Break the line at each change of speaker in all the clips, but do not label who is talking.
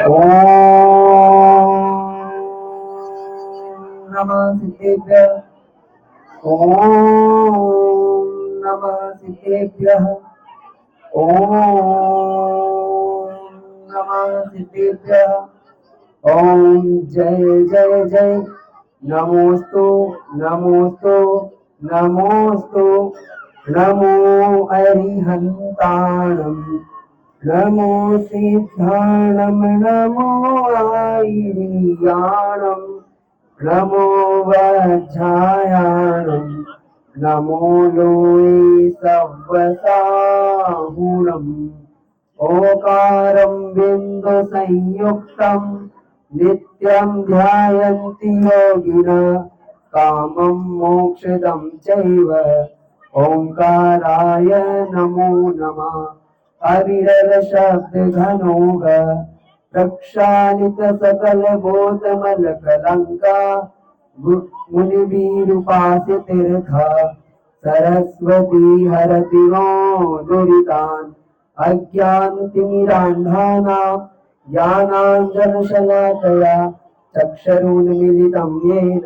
ओम नमः सिद्धेभ्यः। ओम नमः सिद्धेभ्यः। ओम नमः सिद्धेभ्यः। ओम जय जय जय नमोस्तु नमोस्तु नमोस्तु नमो अरिहन्ताणम् नमो सिद्धाणं नमो आयर्याणं नमो वज्रायाणं नमो लोये सव्वसाहुणम् ओकारं बिन्दुसंयुक्तं नित्यं ध्यायन्ति योगिनः कामं मोक्षदं चैव ओंकाराय नमो नमः। अविरल शब्द घनोग प्रक्षालित सकल बोधमल कलंका मुनि वीरूपास्य तीर्थ सरस्वती हरति नो दुरितान् अज्ञानतिमिरान्धानां ज्ञानाञ्जनशलाकया चक्षुरुन्मीलितं येन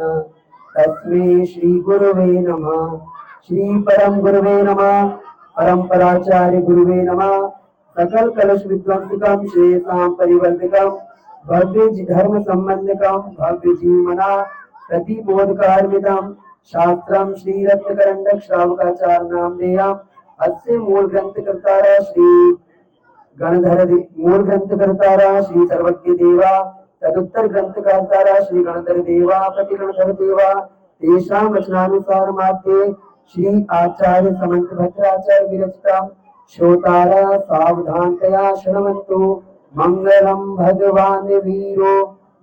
तस्मै श्रीगुरुवे नमः। श्री परम गुरुवे नमः। परंपराचार्य गुरुवे नमः। सकल कलश विध्वंसकम श्रेयसां परिवर्तकम भव्य धर्म संबंधकम भव्य जीवना प्रतिबोधकार्मिकम शास्त्रम श्री रत्नकरंडक श्रावकाचार्य नामधेयम् अस्य मूल ग्रंथ कर्तारा श्री गणधर मूल ग्रंथ कर्तारा श्री सर्वज्ञ देवा तदुत्तर ग्रंथ कर्तारा श्री गणधर देवा प्रति गणधर देवा तेषां वचनानुसार माध्ये श्री आचार्य समंत भद्राचार्य विरचिता श्रोतारा सावधानतया शृण्वन्तु। मंगलम भगवान वीरो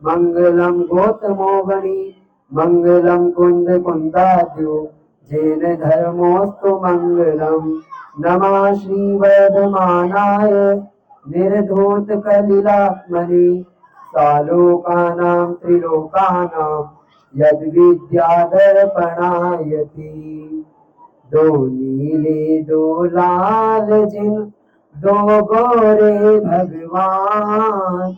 मंगलम गौतमो गणी मंगलम कुंद कुंदाद्यो जैन धर्मोस्तु मंगलम। नमः श्री वर्धमानाय निर्धूत कलिलात्मने सालोकानां त्रिलोकानां यद विद्यादर्पणायति। दो नीले दो लाल जिन दो गोरे भगवान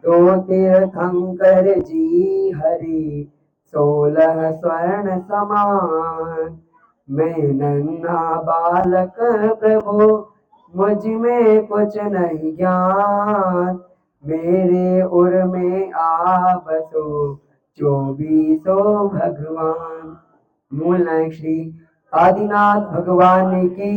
दो तीर्थंकर जी हरि 16 स्वर्ण समान। मैं नन्हा बालक प्रभु मुझ में कुछ नहीं ज्ञान मेरे उर में आ बसो 24 भगवान। मूल नायक श्री आदिनाथ भगवान की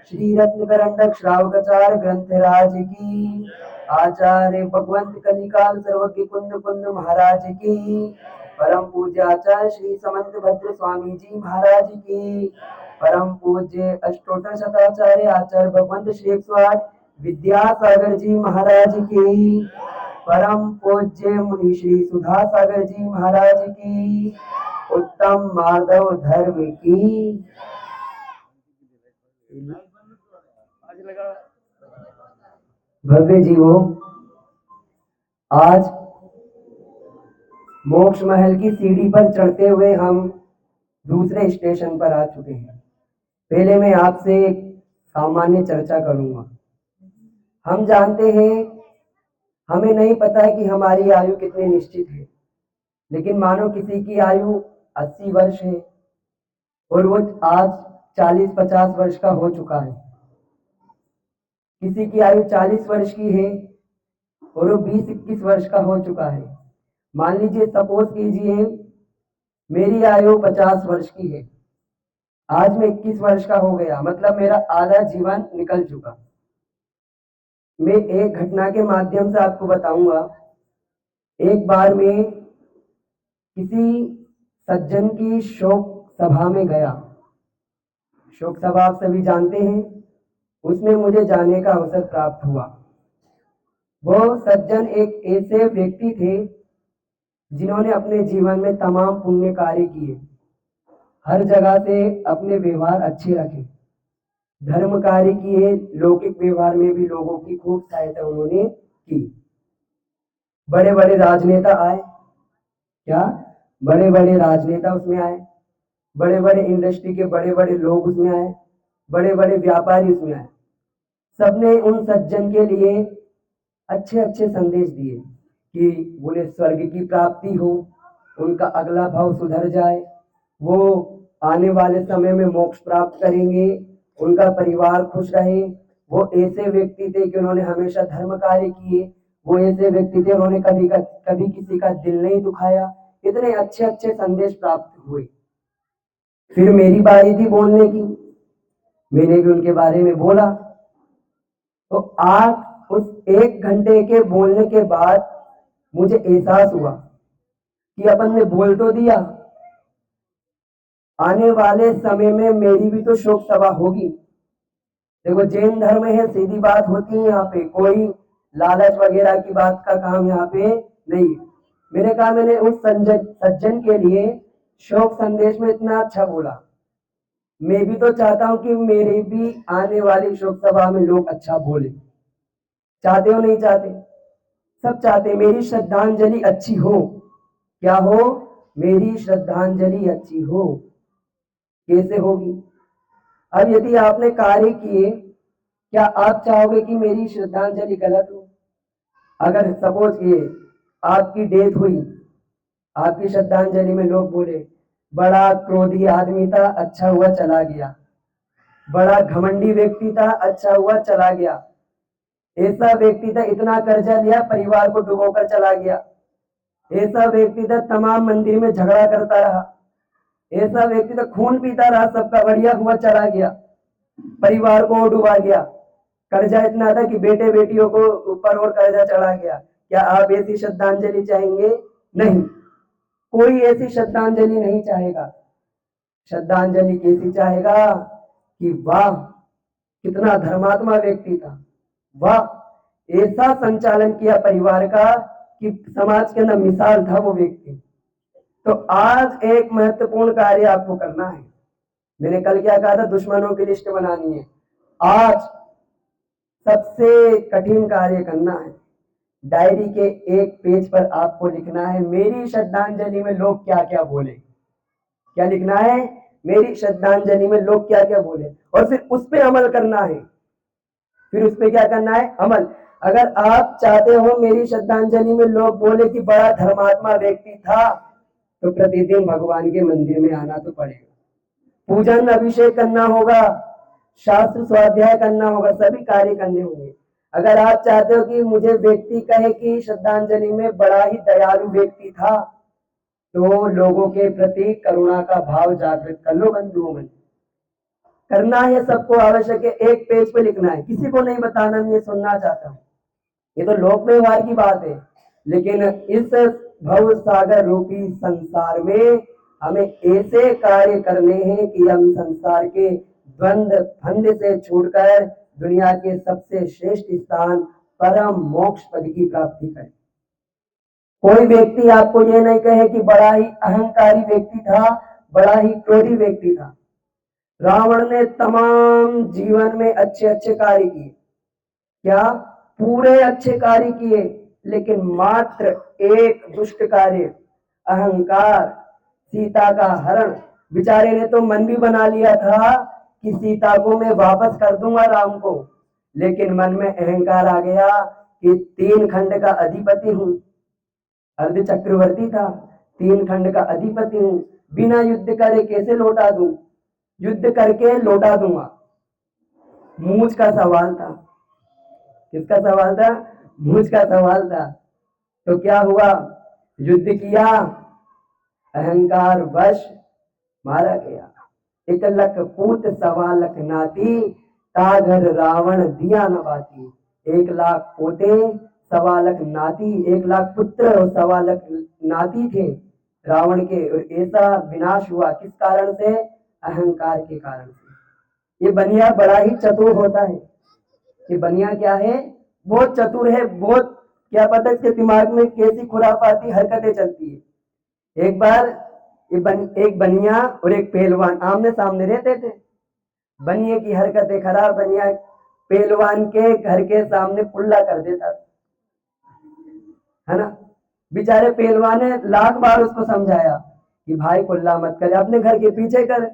श्री रत्नकरंडक श्रावकाचार्य ग्रंथराज की आचार्य भगवंत कलिकाल सर्वज्ञ कुंद कुंद महाराज की परम पूज्य आचार्य श्री समंत भद्र स्वामी जी महाराज की परम पूज्य अष्टोत्तर शताचार्य आचार्य भगवंत श्री 108 विद्यासागर जी महाराज की परम पूज्य मुनि श्री सुधा सागर जी महाराज की उत्तम माधव धर्म की भव्य जीवो। आज मोक्ष महल की सीढ़ी पर चढ़ते हुए हम दूसरे स्टेशन पर आ चुके हैं। पहले मैं आपसे एक सामान्य चर्चा करूंगा। हम जानते हैं, हमें नहीं पता है कि हमारी आयु कितनी निश्चित है, लेकिन मानो किसी की आयु 80 वर्ष है और वो आज 40-50 वर्ष का हो चुका है। किसी की आयु 40 वर्ष की है और वो 20-21 वर्ष का हो चुका है। मान लीजिए, सपोज कीजिए मेरी आयु 50 वर्ष की है, आज मैं 21 वर्ष का हो गया, मतलब मेरा आधा जीवन निकल चुका। मैं एक घटना के माध्यम से आपको बताऊंगा। एक बार मैं किसी सज्जन की शोक सभा में गया। शोक सभा आप सभी जानते हैं, उसमें मुझे जाने का अवसर प्राप्त हुआ। वो सज्जन एक ऐसे व्यक्ति थे जिन्होंने अपने जीवन में तमाम पुण्य कार्य किए, हर जगह से अपने व्यवहार अच्छे रखे, धर्म कार्य किए, लौकिक व्यवहार में भी लोगों की खूब सहायता उन्होंने की। बड़े बड़े राजनेता आए, क्या बड़े बड़े राजनेता उसमें आए, बड़े बड़े इंडस्ट्री के बड़े बड़े लोग उसमें आए, बड़े बड़े व्यापारी उसमें आए। सबने उन सज्जन के लिए अच्छे अच्छे संदेश दिए कि बोले स्वर्ग की प्राप्ति हो, उनका अगला भाव सुधर जाए, वो आने वाले समय में मोक्ष प्राप्त करेंगे, उनका परिवार खुश रहे। वो ऐसे व्यक्ति थे कि उन्होंने हमेशा धर्म कार्य किए, वो ऐसे व्यक्ति थे उन्होंने कभी किसी का दिल नहीं दुखाया। इतने अच्छे अच्छे संदेश प्राप्त हुए। फिर मेरी बारी थी बोलने की, मैंने भी उनके बारे में बोला। तो आज उस 1 घंटे के बोलने के बाद मुझे एहसास हुआ कि अपन ने बोल तो दिया, आने वाले समय में मेरी भी तो शोक सभा होगी। देखो जैन धर्म है, सीधी बात होती है, यहाँ पे कोई लालच वगैरह की बात का काम यहाँ पे नहीं। मैंने कहा मैंने उस सज्जन के लिए शोक संदेश में इतना अच्छा बोला, मैं भी तो चाहता हूं कि मेरे भी आने वाली शोक सभा में लोग अच्छा बोले। चाहते हो नहीं चाहते? सब चाहते मेरी श्रद्धांजलि अच्छी हो। क्या हो? मेरी श्रद्धांजलि अच्छी हो। कैसे होगी? अब यदि आपने कार्य किए, क्या आप चाहोगे कि मेरी श्रद्धांजलि गलत हो? अगर सपोज ये आपकी डेथ हुई, आपकी श्रद्धांजलि में लोग बोले बड़ा क्रोधी आदमी था, अच्छा हुआ चला गया, बड़ा घमंडी व्यक्ति था, अच्छा हुआ चला गया, ऐसा व्यक्ति था इतना कर्जा लिया परिवार को डुबोकर चला गया, ऐसा व्यक्ति था तमाम मंदिर में झगड़ा करता रहा, ऐसा व्यक्ति था खून पीता रहा, सबका बढ़िया हुआ चला गया, परिवार को डुबा गया, कर्जा इतना था कि बेटे बेटियों को ऊपर और कर्जा चढ़ा गया। क्या आप ऐसी श्रद्धांजलि चाहेंगे? नहीं, कोई ऐसी श्रद्धांजलि नहीं चाहेगा। श्रद्धांजलि कैसी चाहेगा कि वाह कितना धर्मात्मा व्यक्ति था, वाह ऐसा संचालन किया परिवार का कि समाज के अंदर मिसाल था वो व्यक्ति। तो आज एक महत्वपूर्ण कार्य आपको करना है। मैंने कल क्या कहा था? दुश्मनों की लिस्ट बनानी है। आज सबसे कठिन कार्य करना है। डायरी के एक पेज पर आपको लिखना है मेरी श्रद्धांजलि में लोग क्या क्या बोले। क्या लिखना है? मेरी श्रद्धांजलि में लोग क्या क्या बोले, और फिर उस पर अमल करना है। फिर उस पर क्या करना है? अमल। अगर आप चाहते हो मेरी श्रद्धांजलि में लोग बोले कि बड़ा धर्मात्मा व्यक्ति था, तो प्रतिदिन भगवान के मंदिर में आना तो पड़ेगा, पूजन अभिषेक करना होगा, शास्त्र स्वाध्याय करना होगा, सभी कार्य करने होंगे। अगर आप चाहते हो कि मुझे व्यक्ति कहे कि श्रद्धांजलि में बड़ा ही दयालु व्यक्ति था, तो लोगों के प्रति करुणा का भाव जागृत कर लो बंधुओं में। करना है सबको, आवश्यक है, एक पेज पे लिखना है, किसी को नहीं बताना मैं ये सुनना चाहता हूँ। ये तो लोक व्यवहार की बात है, लेकिन इस भव सागर रूपी संसार में हमें ऐसे कार्य करने हैं कि हम संसार के द्वंद फंद से छूटकर दुनिया के सबसे श्रेष्ठ स्थान परम मोक्ष पद की प्राप्ति करें। कोई व्यक्ति आपको ये नहीं कहे कि बड़ा ही अहंकारी व्यक्ति था, बड़ा ही क्रोधी व्यक्ति था। रावण ने तमाम जीवन में अच्छे अच्छे कार्य किए, क्या पूरे अच्छे कार्य किए, लेकिन मात्र एक दुष्ट कार्य, अहंकार, सीता का हरण। बेचारे ने तो मन भी बना लिया था कि सीता को मैं वापस कर दूंगा राम को, लेकिन मन में अहंकार आ गया कि 3 खंड का अधिपति हूं, अर्ध चक्रवर्ती था, 3 खंड का अधिपति हूं, बिना युद्ध करे कैसे लौटा दूं, युद्ध करके लौटा दूंगा। मूछ का सवाल था। किसका सवाल था? मूछ का सवाल था। तो क्या हुआ? युद्ध किया, अहंकार वश मारा गया। 1 लख पूत 1.25 लाख नाती, ताघर रावण दिया न बाती। 1 लाख पोते 1.25 लाख नाती, 1 लाख पुत्र और 1.25 लाख नाती थे रावण के। और ऐसा विनाश हुआ किस कारण से? अहंकार के कारण से। ये बनिया बड़ा ही चतुर होता है। ये बनिया क्या है? बहुत चतुर है, बहुत, क्या पता इसके दिमाग में कैसी खुराफाती हरकतें चलती है। एक बार एक बनिया और एक पहलवान आमने सामने रहते थे। बनिए की हरकतें खराब, बनिया पहलवान के घर के सामने कुल्ला कर देता था, है ना। बेचारे पहलवान ने लाख बार उसको समझाया कि भाई कुल्ला मत करे, अपने घर के पीछे कर।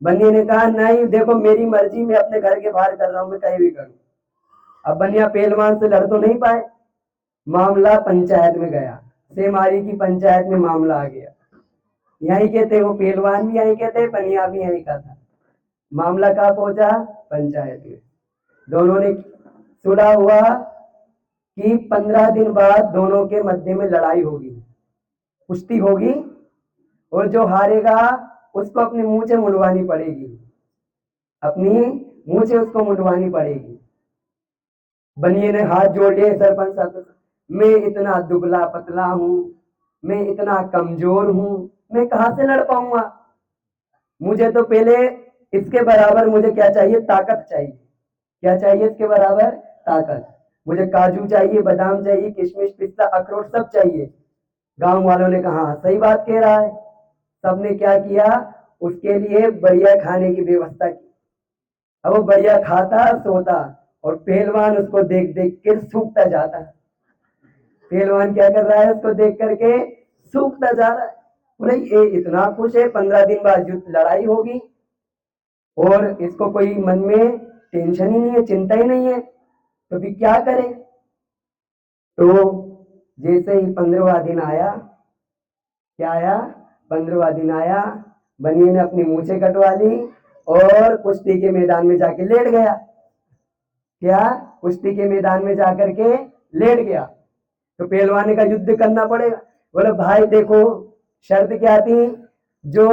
बनिया ने कहा नहीं देखो मेरी मर्जी, मैं अपने घर के बाहर कर रहा हूं, मैं कहीं भी करूं। अब बनिया पहलवान से लड़ तो नहीं पाए, मामला पंचायत में गया, सेमारी की पंचायत में मामला आ गया। यहीं के थे वो पहलवान भी, यहीं के थे, पनिया भी यहीं का था। मामला कहाँ पहुंचा? पंचायत में। दोनों ने सुलह हुआ कि 15 दिन बाद दोनों के मध्य में लड़ाई होगी, कुश्ती होगी, और जो हारेगा उसको अपने मुंह से मुंडवानी पड़ेगी, अपनी मुंह से उसको मुंडवानी पड़ेगी। बनिए ने हाथ जोड़ लिए, सरपंच साहब, मैं इतना दुबला पतला हूं, मैं इतना कमजोर हूं, मैं कहां से लड़ पाऊंगा? मुझे तो पहले इसके बराबर मुझे क्या चाहिए? ताकत चाहिए। क्या चाहिए इसके बराबर? ताकत। मुझे काजू चाहिए, बादाम चाहिए, किशमिश, पिस्ता, अखरोट सब चाहिए। गांव वालों ने कहा सही बात कह रहा है। सबने क्या किया? उसके लिए बढ़िया खाने की व्यवस्था की। अब वो बढ़िया खाता सोता, और पहलवान उसको देख देख कर सूखता जाता है। पहलवान क्या कर रहा है? उसको देख करके सूखता जा रहा है। बोले ये इतना खुश है, 15 दिन बाद युद्ध लड़ाई होगी और इसको कोई मन में टेंशन ही नहीं है, चिंता ही नहीं है, तो फिर क्या करे? तो जैसे ही 15वां दिन आया, क्या आया? 15वां दिन आया, बनिए ने अपनी मूछें कटवा ली और कुश्ती के मैदान में जाके लेट गया। क्या? कुश्ती के मैदान में जाकर के लेट गया। तो पहलवान का युद्ध करना पड़ेगा। बोले भाई देखो, शर्त क्या थी? जो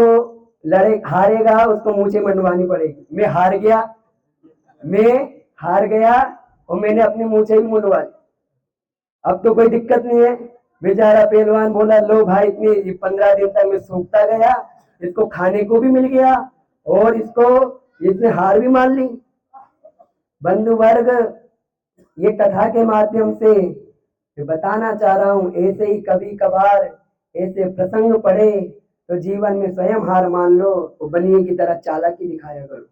लड़े हारेगा उसको मूछें मंडवानी पड़ेगी। मैं हार गया और मैंने अपनी मूछें भी मुंडवा ली। अब तो कोई दिक्कत नहीं है। बेचारा पहलवान बोला लो भाई, इतनी 15 दिन तक मैं सूखता गया, इसको खाने को भी मिल गया और इसने हार भी मान ली। बंधु वर्ग, ये कथा के माध्यम से मैं बताना चाह रहा हूं, ऐसे ही कभी कभार ऐसे प्रसंग पड़े तो जीवन में स्वयं हार मान लो, तो बनिए की तरह चालाकी दिखाया करो।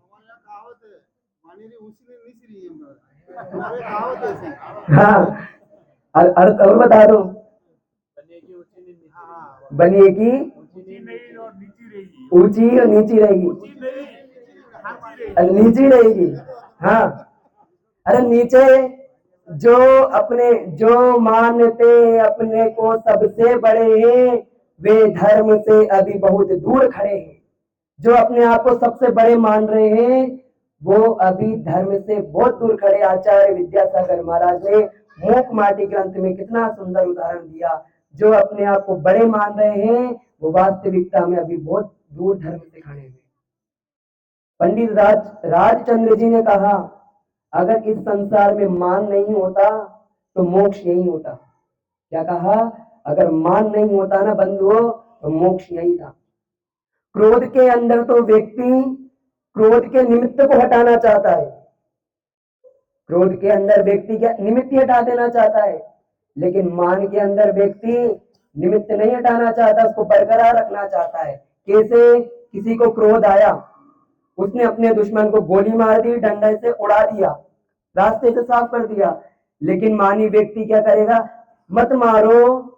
हाँ, अर्थ और बता दो। बनिए की ऊंची और नीची रहेगी। नीची रहेगी। हाँ, अरे नीचे जो मानते अपने को सबसे बड़े हैं, वे धर्म से अभी बहुत दूर खड़े हैं। जो अपने आप को सबसे बड़े मान रहे हैं, वो अभी धर्म से बहुत दूर खड़े। आचार्य विद्यासागर महाराज ने मूक माटी ग्रंथ में कितना सुंदर उदाहरण दिया। जो अपने आप को बड़े मान रहे हैं, वो वास्तविकता में अभी बहुत दूर धर्म से खड़े हैं। पंडित राजचंद्र जी ने कहा, अगर इस संसार में मान नहीं होता तो मोक्ष यही होता। क्या कहा? अगर मान नहीं होता ना बंधुओं, तो मोक्ष यही था। क्रोध के अंदर तो व्यक्ति क्रोध के निमित्त को हटाना चाहता है। क्रोध के अंदर व्यक्ति क्या निमित्त हटा देना चाहता है, लेकिन मान के अंदर व्यक्ति निमित्त नहीं हटाना चाहता, उसको बरकरार रखना चाहता है। कैसे? किसी को क्रोध आया, उसने अपने दुश्मन को गोली मार दी, डंडे से उड़ा दिया, रास्ते से साफ कर दिया, लेकिन मानी व्यक्ति क्या करेगा? मत मारो,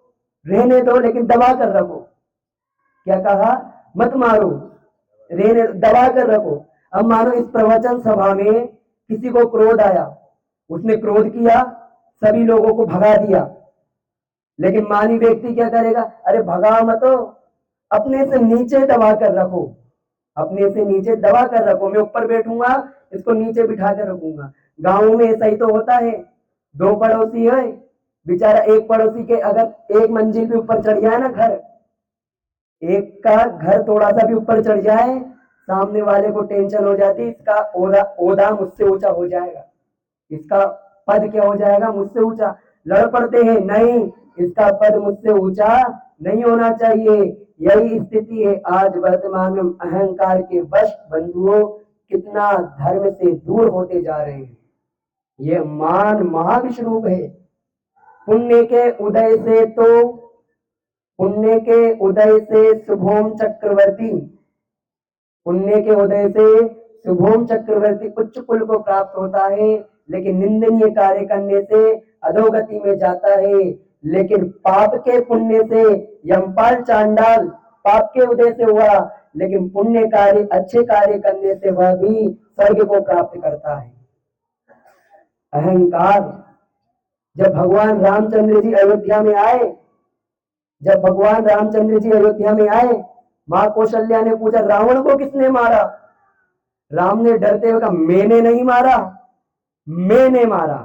रहने दो, लेकिन दबा कर रखो। क्या कहा? मत मारो, रहने दबा कर रखो। अब मानो इस प्रवचन सभा में किसी को क्रोध आया, उसने क्रोध किया, सभी लोगों को भगा दिया, लेकिन मानी व्यक्ति क्या करेगा? अरे भगाओ मत, अपने से नीचे दबा कर रखो, अपने से नीचे दबा कर रखो। मैं ऊपर बैठूंगा, इसको नीचे बिठा कर रखूंगा। गांवों में ऐसा ही तो होता है। दो पड़ोसी है, बेचारा एक पड़ोसी के अगर एक मंजिल पे ऊपर चढ़ जाए ना घर, एक का घर थोड़ा सा भी ऊपर चढ़ जाए, सामने वाले को टेंशन हो जाती, इसका ओदा मुझसे ऊंचा हो जाएगा, इसका पद क्या हो जाएगा? मुझसे ऊंचा। लड़ पड़ते हैं, नहीं, इसका पद मुझसे ऊंचा नहीं होना चाहिए। यही स्थिति है आज वर्तमान में। अहंकार के वश बंधुओं कितना धर्म से दूर होते जा रहे हैं। ये मान महाविष्णु है। पुण्य के उदय से पुण्य के उदय से शुभोम चक्रवर्ती, पुण्य के उदय से शुभोम चक्रवर्ती उच्च कुल को प्राप्त होता है, लेकिन निंदनीय कार्य करने से अधोगति में जाता है। लेकिन पाप के पुण्य से यमपाल चांडाल पाप के उदय से हुआ, लेकिन पुण्य कार्य अच्छे कार्य करने से वह भी स्वर्ग को प्राप्त करता है। अहंकार जब भगवान रामचंद्र जी अयोध्या में आए, जब भगवान रामचंद्र जी अयोध्या में आए, मां कौशल्या ने पूछा रावण को किसने मारा? राम ने डरते हुए कहा मैंने नहीं मारा, मैंने मारा।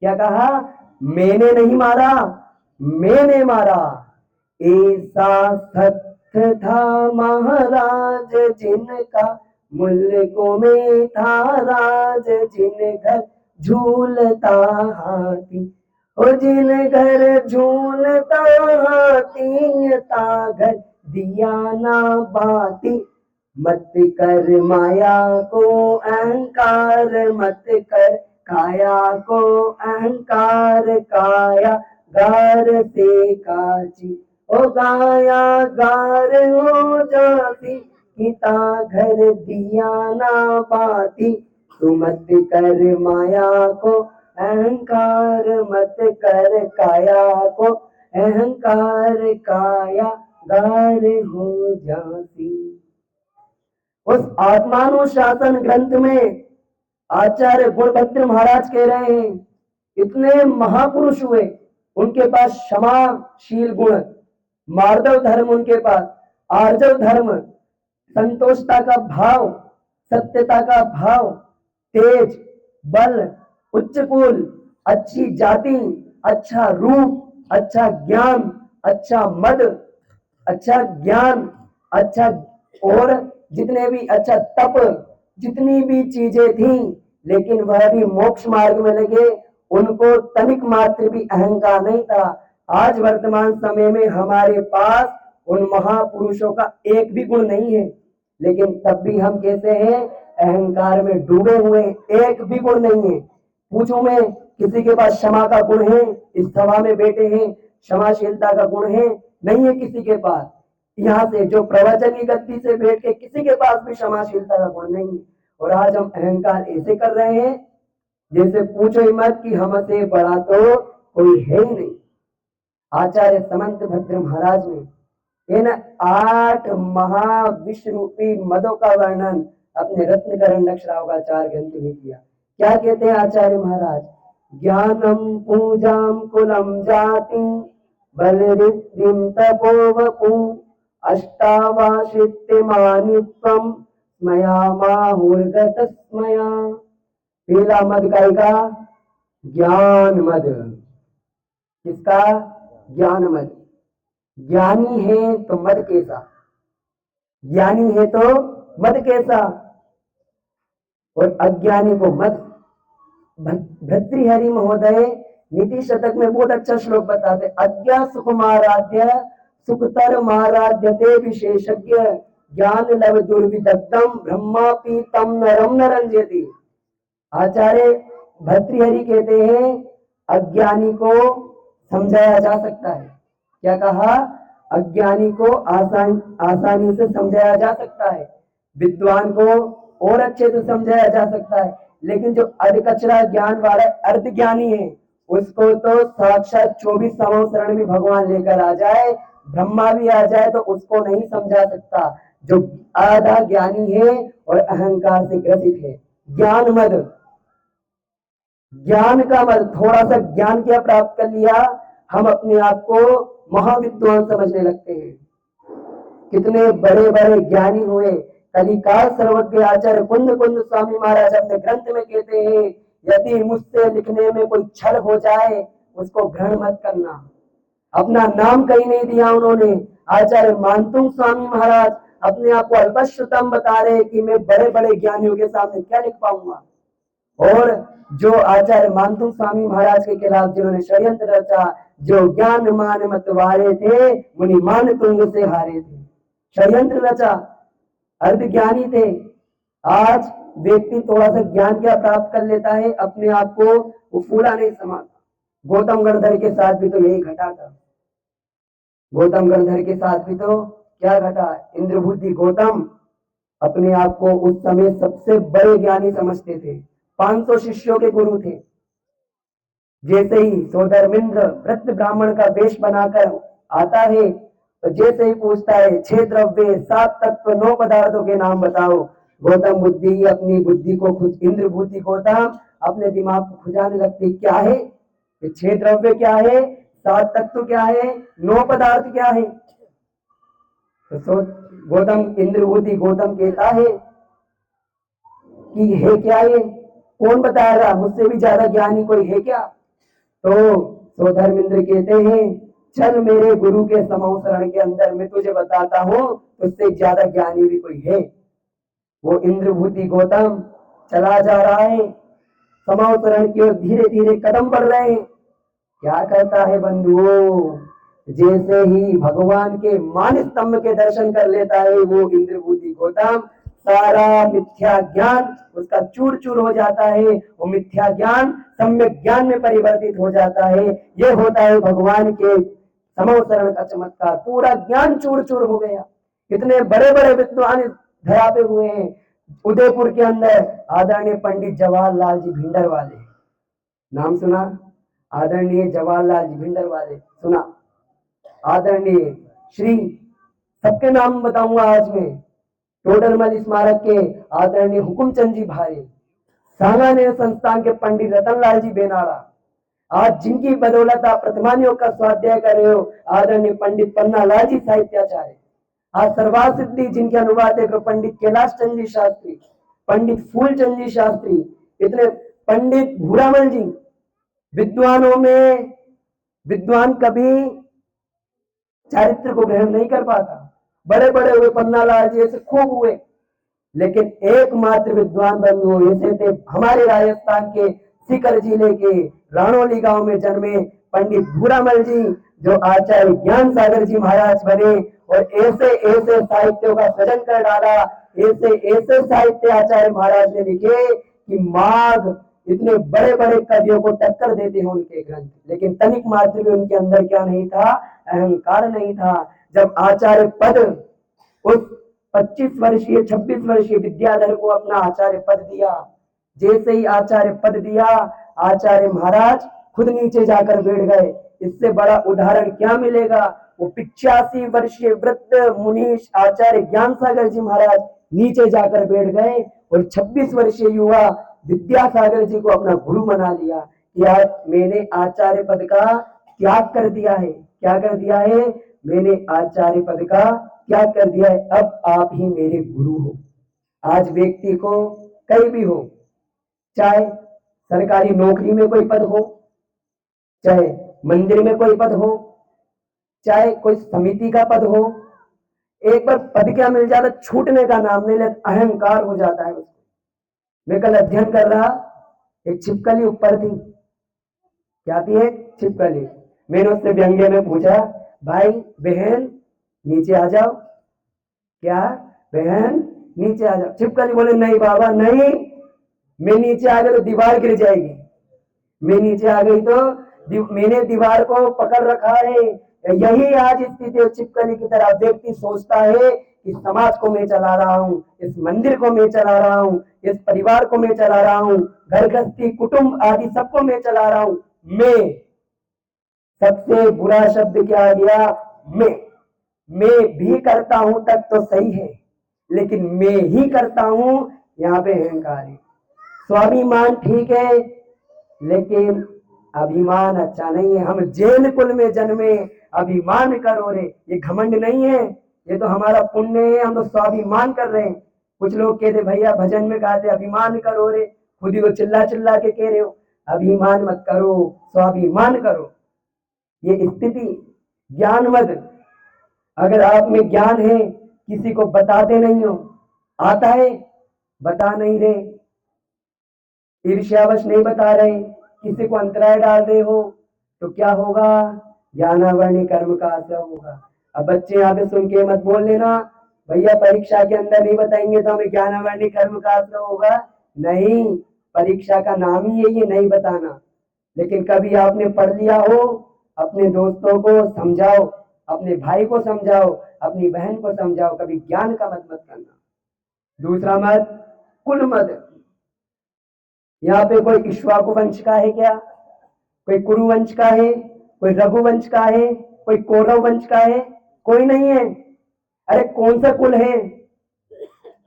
क्या कहा? मैंने नहीं मारा, मैंने मारा। ऐसा सत्य था महाराज जिनका, मुल्कों में था राज जिन घर झूलता हाथी। ओ जिन घर झूलता हाथी, ता घर दिया ना बाती। मत कर माया को अहंकार, मत कर काया को अहंकार। काया गार से काची, ओ गाया गार हो जाती। पिता घर दिया ना पाती। तू मत कर माया को अहंकार, मत कर काया को अहंकार। काया गार हो जाती। उस आत्मानुशासन ग्रंथ में आचार्य गुणभद्र महाराज कह रहे हैं, इतने महापुरुष हुए, उनके पास क्षमाशील गुण, मार्दव धर्म उनके पास, आर्जव धर्म, संतोषता का भाव, सत्यता का भाव, तेज, बल, उच्च कुल, अच्छी जाति, अच्छा रूप, अच्छा ज्ञान, अच्छा मद, अच्छा ज्ञान, अच्छा और जितने भी अच्छा तप, जितनी भी चीजें थी, लेकिन वह भी मोक्ष मार्ग में लगे। उनको तनिक मात्र भी अहंकार नहीं था। आज वर्तमान समय में हमारे पास उन महापुरुषों का एक भी गुण नहीं है, लेकिन तब भी हम कैसे हैं? अहंकार में डूबे हुए, एक भी गुण नहीं है। पूछूं मैं, किसी के पास क्षमा का गुण है? इस सभा में बैठे हैं, क्षमाशीलता का गुण है? नहीं है किसी के पास। यहाँ से जो प्रवचन की गद्दी से बैठ के किसी के पास भी क्षमाशीलता का गुण नहीं है। और आज हम अहंकार ऐसे कर रहे हैं जैसे पूछो ही मत कि हमसे बड़ा तो कोई है ही नहीं। आचार्य समंत भद्र महाराज ने इन 8 महाविश्व रूपी मदों का वर्णन अपने रत्नकरण अक्षरावगाचार ग्रंथ में किया। क्या कहते हैं आचार्य महाराज? ज्ञानम पूजाम कुलम जाति, बलरिद्धिम तपोवपु, अष्टावाशित्यमानित्वम स्मया माहुर्गतस्मया। पीला मद गायिका ज्ञान मद। किसका? ज्ञान मद। ज्ञानी है तो मद कैसा, ज्ञानी है तो मद कैसा, और अज्ञानी को मद। भर्तृहरि महोदय नीति शतक में बहुत अच्छा श्लोक बताते, अज्ञा सुकुमाराध्य सुखतर माराध्यते विशेषज्ञ, ज्ञान लव दुर्विदग्धम ब्रह्मा पीतम नरम न रंजयति। आचार्य भर्तृहरि कहते हैं अज्ञानी को समझाया जा सकता है। क्या कहा? अज्ञानी को आसानी से समझाया जा सकता है, विद्वान को और अच्छे से समझाया जा सकता है, लेकिन जो अधकचरा ज्ञान वाला अर्ध ज्ञानी है, उसको तो साक्षात 24 संवत्सरण भी भगवान लेकर आ जाए, ब्रह्मा भी आ जाए तो उसको नहीं समझा सकता। जो आधा ज्ञानी है और अहंकार से ग्रसित है। ज्ञान मद, ज्ञान का मद। थोड़ा सा ज्ञान क्या प्राप्त कर लिया, हम अपने आप को महाविद्वान समझने लगते हैं। कितने बड़े बड़े ज्ञानी हुए। कलिकाल सर्वज्ञ आचार्य कुंद कुंद स्वामी महाराज अपने ग्रंथ में कहते हैं, यदि मुझसे लिखने में कोई छल हो जाए उसको ग्रहण मत करना। अपना नाम कहीं नहीं दिया उन्होंने। आचार्य मानतुंग स्वामी महाराज अपने आप को अल्पश्रुतम बता रहे कि मैं बड़े बड़े ज्ञानियों के सामने क्या लिख पाऊंगा। और जो आचार्य मानतुंग स्वामी महाराज के खिलाफ जिन्होंने षड्यंत्र रचा, जो ज्ञान मान मत वारे थे, मुनि मान तुंग से हारे थे। षड्यंत्र रचा, अर्ध ज्ञानी थे। आज व्यक्ति थोड़ा सा ज्ञान क्या प्राप्त कर लेता है, अपने आप को वो फूला नहीं समाता। गौतम गणधर के साथ भी तो यही घटा था। गौतम गणधर के साथ भी तो क्या घटा? इंद्रबुद्धि गौतम अपने आप को उस समय सबसे बड़े ज्ञानी समझते थे, 500 शिष्यों के गुरु थे। जैसे ही सोधर्मिंद्र वृत्त ब्राह्मण का वेश बनाकर आता है, तो जैसे ही पूछता है 6 द्रव्य 7 तत्व 9 पदार्थों के नाम बताओ, गौतम बुद्धि अपनी बुद्धि को खुद, इंद्र बुद्धि गौतम अपने दिमाग को खुजाने लगती, क्या है ये 6 द्रव्य क्या है, 7 तत्व क्या है, 9 पदार्थ क्या है। तो सोच, गौतम इंद्रभूति गौतम कहता है कि है क्या ये, कौन बताएगा, मुझसे भी ज्यादा ज्ञानी कोई है क्या। तो धर्मेंद्र कहते हैं चल मेरे गुरु के समूह शरण के अंदर, मैं तुझे बताता हूँ उससे ज्यादा ज्ञानी भी कोई है। वो इंद्रभूति गौतम चला जा रहा है, समूह शरण की ओर धीरे धीरे कदम बढ़ रहे हैं। क्या करता है बंधुओं, जैसे ही भगवान के मान स्तंभ के दर्शन कर लेता है वो इंद्रभूति गौतम, सारा मिथ्या ज्ञान उसका चूर चूर हो जाता है। वो मिथ्या ज्ञान सम्यक ज्ञान में परिवर्तित हो जाता है। ये होता है भगवान के समवसरण का चमत्कार। पूरा ज्ञान चूर चूर हो गया। इतने बड़े बड़े विद्वान धरा पे हुए हैं। उदयपुर के अंदर आदरणीय पंडित जवाहरलाल जी भिंडरवाले, नाम सुना? आदरणीय जवाहरलाल जी भिंडरवाले सुना? आदरणीय श्री, सबके नाम बताऊंगा आज मैं, टोडरमल स्मारक के आदरणीय हुकुमचंद जी भारे, सांगानेर संस्थान के पंडित रतनलाल जी बेनारा, आज जिनकी बदौलत आप प्रतिमानियों का स्वाध्याय कर रहे हो, आदरणीय पंडित पन्नालाल जी साहित्याचार्य, आज सर्वार्थ सिद्धि जिनके अनुवादक पंडित कैलाश चंद जी शास्त्री, पंडित फूलचंद जी शास्त्री, इतने पंडित भूरामल जी। विद्वानों में विद्वान कभी चारित्र को ग्रहण नहीं कर पाता। बड़े बड़े हुए, पन्नालाल जी ऐसे खूब हुए, लेकिन एकमात्र विद्वान बंधु ऐसे थे हमारे राजस्थान के सीकर जिले के राणोली गांव में जन्मे पंडित भूरामल जी, जो आचार्य ज्ञान सागर जी महाराज बने और ऐसे ऐसे साहित्यों का सृजन कर डाला। ऐसे ऐसे साहित्य आचार्य महाराज ने लिखे कि माघ इतने बड़े बड़े कवियों को टक्कर देते हैं उनके ग्रंथ, लेकिन तनिक मात्र भी उनके अंदर क्या नहीं था, अहंकार नहीं था। जब आचार्य पद उस 25 वर्षीय 26 वर्षीय विद्याधर को अपना आचार्य पद दिया, जैसे ही आचार्य पद दिया, आचार्य महाराज खुद नीचे जाकर बैठ गए। इससे बड़ा उदाहरण क्या मिलेगा। वो 85 वर्षीय वृद्ध मुनीष आचार्य ज्ञान सागर जी महाराज नीचे जाकर बैठ गए और 26 वर्षीय युवा विद्यासागर जी को अपना गुरु बना लिया कि आज मैंने आचार्य पद का त्याग कर दिया है। क्या कर दिया है? मैंने आचार्य पद का त्याग कर दिया है, अब आप ही मेरे गुरु हो। आज व्यक्ति को कहीं भी हो, चाहे सरकारी नौकरी में कोई पद हो, चाहे मंदिर में कोई पद हो, चाहे कोई समिति का पद हो, एक बार पद क्या मिल जाता छूटने का नाम नहीं लेता, अहंकार हो जाता है उसको। मैं कल अध्ययन कर रहा, एक छिपकली ऊपर थी। क्या थी? एक छिपकली। मैंने उससे व्यंग्य में पूछा, भाई बहन नीचे आ जाओ। क्या? बहन नीचे आ जाओ। छिपकली बोले, नहीं बाबा नहीं, मैं नीचे आ गई तो दीवार गिर जाएगी। मैं नीचे आ गई तो मैंने दीवार को पकड़ रखा है। यही आज स्थिति है छिपकली की तरह। व्यक्ति सोचता है कि समाज को मैं चला रहा हूँ, इस मंदिर को मैं चला रहा हूँ, इस परिवार को मैं चला रहा हूँ, घर गृहस्थी कुटुंब आदि सबको मैं चला रहा हूँ। मैं, सबसे बुरा शब्द क्या आ गया? मैं भी करता हूं तक तो सही है, लेकिन मैं ही करता हूं, यहाँ पे अहंकार है। स्वाभिमान ठीक है, लेकिन अभिमान अच्छा नहीं है। हम जैन कुल में जन्मे, अभिमान करो रे, ये घमंड नहीं है, ये तो हमारा पुण्य है, हम तो स्वाभिमान कर रहे हैं। कुछ लोग कहते भैया भजन में कहते अभिमान करो रे, खुद ही को चिल्ला चिल्ला के कह रहे हो। अभिमान मत करो, स्वाभिमान करो। ये स्थिति ज्ञान मत, अगर आप में ज्ञान है किसी को बताते नहीं हो, आता है बता नहीं रहे, ईर्ष्यावश नहीं बता रहे, किसी को अंतराय डाल रहे हो, तो क्या होगा? ज्ञानावरणी कर्म का असर होगा। अब बच्चे यहाँ पे सुन के मत बोल लेना भैया परीक्षा के अंदर नहीं बताएंगे तो हमें ज्ञानावरणी कर्म का असर होगा। नहीं, परीक्षा का नाम ही यही है, नहीं बताना। लेकिन कभी आपने पढ़ लिया हो, अपने दोस्तों को समझाओ, अपने भाई को समझाओ, अपनी बहन को समझाओ, कभी ज्ञान का मत करना। दूसरा मत, कुल मत। यहाँ पे कोई इक्ष्वाकु वंश का है क्या? कोई कुरु वंश का है? कोई रघुवंश का है? कोई कौरव वंश का है? कोई नहीं है। अरे कौन सा कुल है?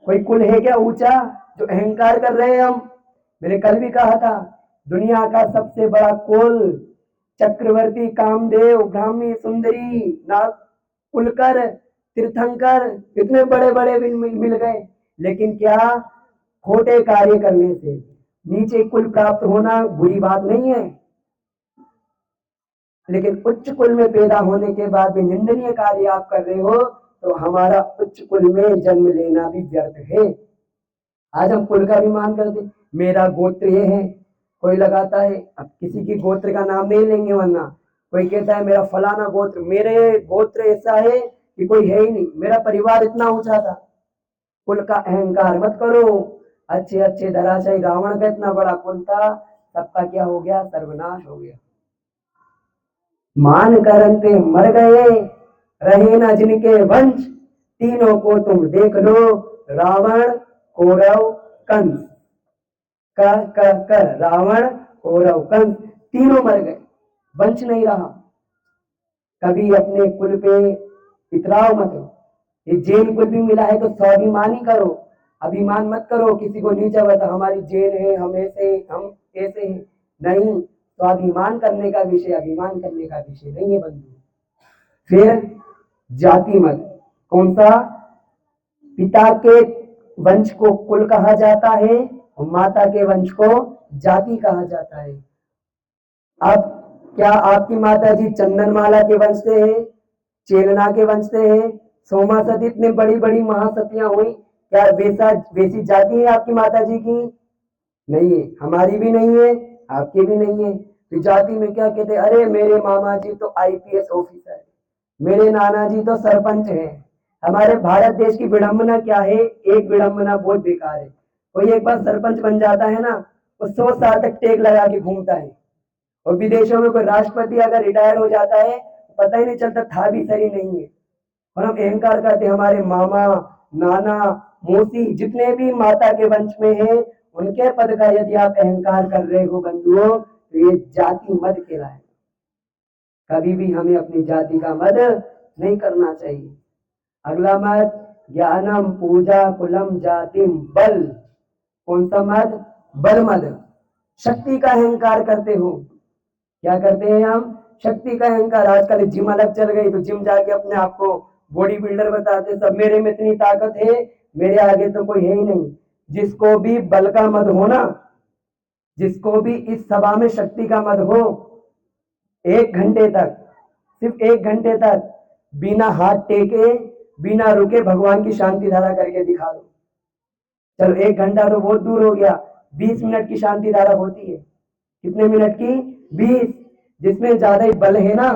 कोई कुल है क्या ऊंचा जो अहंकार कर रहे हैं हम? मैंने कल भी कहा था, दुनिया का सबसे बड़ा कुल चक्रवर्ती, कामदेव, ब्राह्मी, सुंदरी, नाग, पुलकर, तीर्थंकर, इतने बड़े बड़े मिल गए, लेकिन क्या खोटे कार्य करने से नीचे कुल प्राप्त होना बुरी बात नहीं है, लेकिन उच्च कुल में पैदा होने के बाद भी निंदनीय कार्य आप कर रहे हो, तो हमारा उच्च कुल में जन्म लेना भी व्यर्थ है। आज हम कुल का अभिमान करते, मेरा गोत्र ये है, कोई लगाता है, अब किसी की गोत्र का नाम नहीं लेंगे, वरना कोई कहता है मेरा फलाना गोत्र, मेरे गोत्र ऐसा है कि कोई है ही नहीं, मेरा परिवार इतना ऊंचा था। कुल का अहंकार मत करो। अच्छे अच्छे धराशायी रावण का इतना बड़ा कुल था, सबका क्या हो गया, सर्वनाश हो गया। मान करंते मर गए, रहे न जिनके वंश, तीनों को तुम देख लो, रावण, कौरव, कंस। कर रावण, कौरव, कंस तीनों मर गए, वंश नहीं रहा। कभी अपने कुल पे इतराव मत हो। ये जैन कुल भी मिला है तो स्वाभिमानी करो, अभिमान मत करो किसी को नीचा बता, हमारी जैन है, हम ऐसे, हम ऐसे हैं। नहीं, स्वाभिमान करने का विषय अभिमान करने का विषय नहीं है बंधु। फिर जाति मत, कौन सा, पिता के वंश को कुल कहा जाता है और माता के वंश को जाति कहा जाता है। अब क्या आपकी माता जी चंदनमाला के वंश से है, चेलना के वंश से है, सोमा सती इतनी बड़ी बड़ी महासतियां हुई, क्या वैसी जाति है आपकी माता जी की? नहीं है, हमारी भी नहीं है, आपकी भी नहीं है। तो जाति में क्या कहते, अरे मेरे मामा जी तो आईपीएस ऑफिसर है, मेरे नाना जी तो सरपंच है। हमारे भारत देश की विडंबना क्या है, एक विडंबना बहुत बेकार है, कोई एक बार सरपंच बन जाता है ना, वो 100 साल तक टेक लगा के घूमता है, और विदेशों में कोई राष्ट्रपति अगर रिटायर हो जाता है पता ही नहीं चलता था भी सही नहीं है। और हम अहंकार करते, हमारे मामा, नाना, मौसी जितने भी माता के वंश में है, उनके पद का यदि आप अहंकार कर रहे हो बंधुओं, तो ये जाति मद कहलाए। कभी भी हमें अपनी जाति का मद नहीं करना चाहिए। अगला मत, ज्ञानम पूजा कुलम जातिम बल। कौन सा मद, बल मद, शक्ति का अहंकार करते हो। क्या करते हैं हम, शक्ति का अहंकार। आजकल जिम अलग चल गई, तो जिम जाके अपने आप को बॉडी बिल्डर बताते, सब मेरे में इतनी ताकत है, मेरे आगे तो कोई है ही नहीं। जिसको भी बल का मद हो ना, जिसको भी इस सभा में शक्ति का मद हो, 1 घंटे तक, सिर्फ 1 घंटे तक बिना हाथ टेके, बिना रुके भगवान की शांति धारा करके दिखा दो। चलो 1 घंटा तो बहुत दूर हो गया, 20 मिनट की शांति धारा होती है। कितने मिनट की, 20। जिसमें ज्यादा ही बल है ना,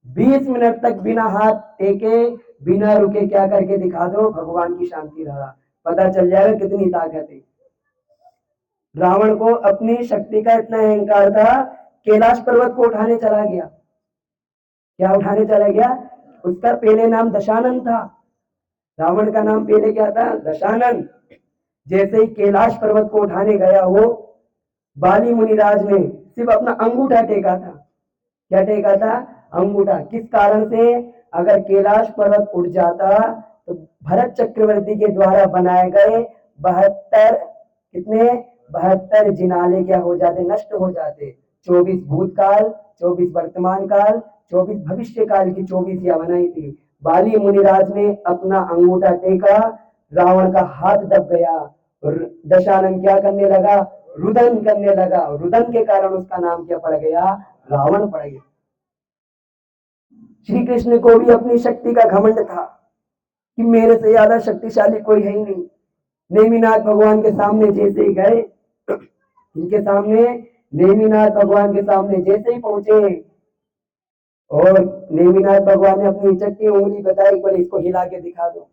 20 मिनट तक बिना हाथ टेके, बिना रुके क्या करके दिखा दो, भगवान की शांति धारा, पता चल जाएगा कितनी ताकत है। रावण को अपनी शक्ति का इतना अहंकार था, कैलाश पर्वत को उठाने चला गया। क्या उठाने चला गया, उसका पहले नाम दशानन था। रावण का नाम पहले क्या था, दशानन। जैसे ही कैलाश पर्वत को उठाने गया हो, बाली मुनिराज ने सिर्फ अपना अंगूठा टेका था। क्या टेका था, अंगूठा। किस कारण से, अगर कैलाश पर्वत उठ जाता तो भरत चक्रवर्ती के द्वारा बनाए गए 72, कितने, 72 जिनाले क्या हो जाते, नष्ट हो जाते। 24 भूतकाल, 24 वर्तमान काल, 24 भविष्य काल की 24 बनाई थी। बाली मुनिराज ने अपना अंगूठा टेका, रावण का हाथ दब गया और दशानन क्या करने लगा, रुदन करने लगा। रुदन के कारण उसका नाम क्या पड़ गया, रावण पड़ गया। श्री कृष्ण को भी अपनी शक्ति का घमंड था कि मेरे से ज्यादा शक्तिशाली कोई है ही नहीं। नेमिनाथ भगवान के सामने जैसे ही गए, इनके सामने, नेमिनाथ भगवान के सामने जैसे ही पहुंचे, और नेमिनाथ भगवान ने अपनी चट्टी उंगली बताई, बोले इसको हिला के दिखा दो।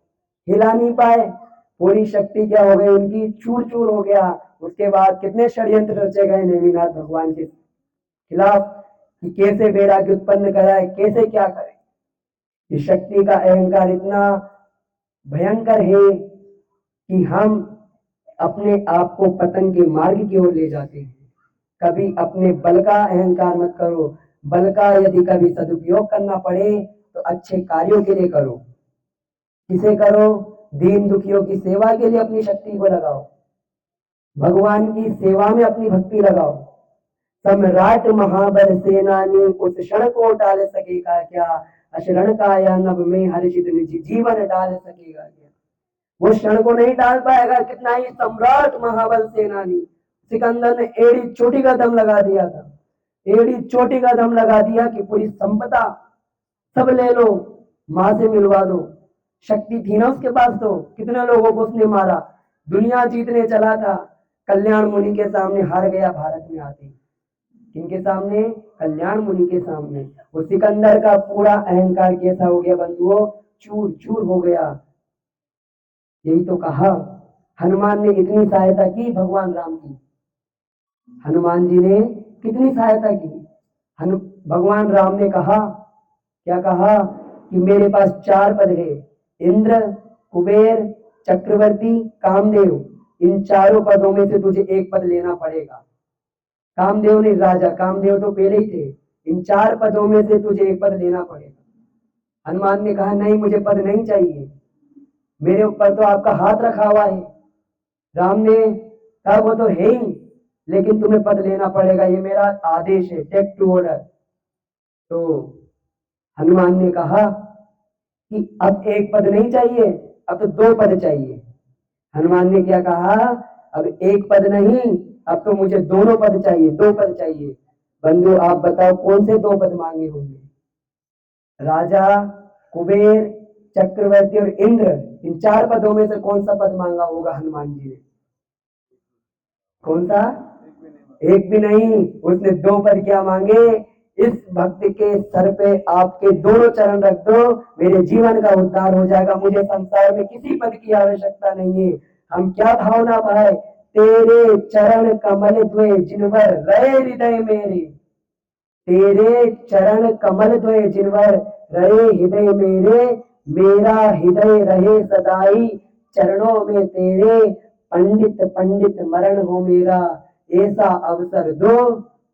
हिला नहीं पाए, पूरी शक्ति क्या हो गई उनकी, चूर चूर हो गया। उसके बाद कितने षड्यंत्र रचे गए नेमिनाथ भगवान के खिलाफ, कि कैसे वैराग्य उत्पन्न कराए, कैसे क्या करे। ये शक्ति का अहंकार इतना भयंकर है कि हम अपने आप को पतन के मार्ग की ओर ले जाते हैं। कभी अपने बल का अहंकार मत करो। बल का यदि कभी सदुपयोग करना पड़े तो अच्छे कार्यों के लिए करो। किसे करो, दीन दुखियों की सेवा के लिए अपनी शक्ति को लगाओ, भगवान की सेवा में अपनी भक्ति लगाओ, सम्राट महाबल सेनानी उस क्षण को टाल सकेगा क्या, अशरण का या नभ में हर्षित निज जीवन डाल सकेगा क्या। वो क्षण को नहीं डाल पाएगा। कितना ही सम्राट महाबल सेनानी, सिकंदर ने एड़ी चोटी का दम लगा दिया था, एड़ी चोटी का दम लगा दिया कि पूरी संपदा सब ले लो, मां से मिलवा दो। शक्ति थी ना उसके पास, तो कितने लोगों को उसने मारा, दुनिया जीतने चला था। कल्याण मुनि के सामने हार गया भारत में आते। किनके सामने? कल्याण मुनि के सामने। वो सिकंदर का पूरा अहंकार कैसा हो गया बंधुओं, चूर चूर हो गया। यही तो कहा, हनुमान ने इतनी सहायता की भगवान राम की, हनुमान जी ने कितनी सहायता की। भगवान राम ने कहा, क्या कहा कि मेरे पास 4 पद है, इंद्र, कुबेर, चक्रवर्ती, कामदेव। इन चारों पदों में से तुझे एक पद लेना पड़ेगा। कामदेव ने राजा, कामदेव तो पहले ही थे। इन 4 पदों में से तुझे एक पद लेना पड़ेगा। हनुमान ने कहा नहीं, मुझे पद नहीं चाहिए, मेरे ऊपर तो आपका हाथ रखा हुआ है। राम ने कहा वो तो है ही, लेकिन तुम्हें पद लेना पड़ेगा, ये मेरा आदेश है, टेक टू ऑर्डर। तो हनुमान ने कहा कि अब एक पद नहीं चाहिए, अब तो 2 पद चाहिए। हनुमान ने क्या कहा, अब एक पद नहीं, अब तो मुझे दोनों पद चाहिए, 2 पद चाहिए। बंधु आप बताओ कौन से 2 पद मांगे होंगे? राजा, कुबेर, चक्रवर्ती और इंद्र, इन 4 पदों में से कौन सा पद मांगा होगा हनुमान जी ने? कौन सा? एक भी नहीं, उसने 2 पद क्या मांगे, इस भक्त के सर पे आपके दोनों चरण रख दो, मेरे जीवन का उद्धार हो जाएगा, मुझे संसार में किसी पद की आवश्यकता नहीं है। हम क्या भावना भाई, तेरे चरण कमल द्वय जिनवर रहे हृदय मेरे, तेरे चरण कमल द्वय जिनवर रहे हृदय मेरे, मेरा हृदय रहे सदाई चरणों में तेरे, पंडित पंडित मरण हो मेरा, ऐसा अवसर दो,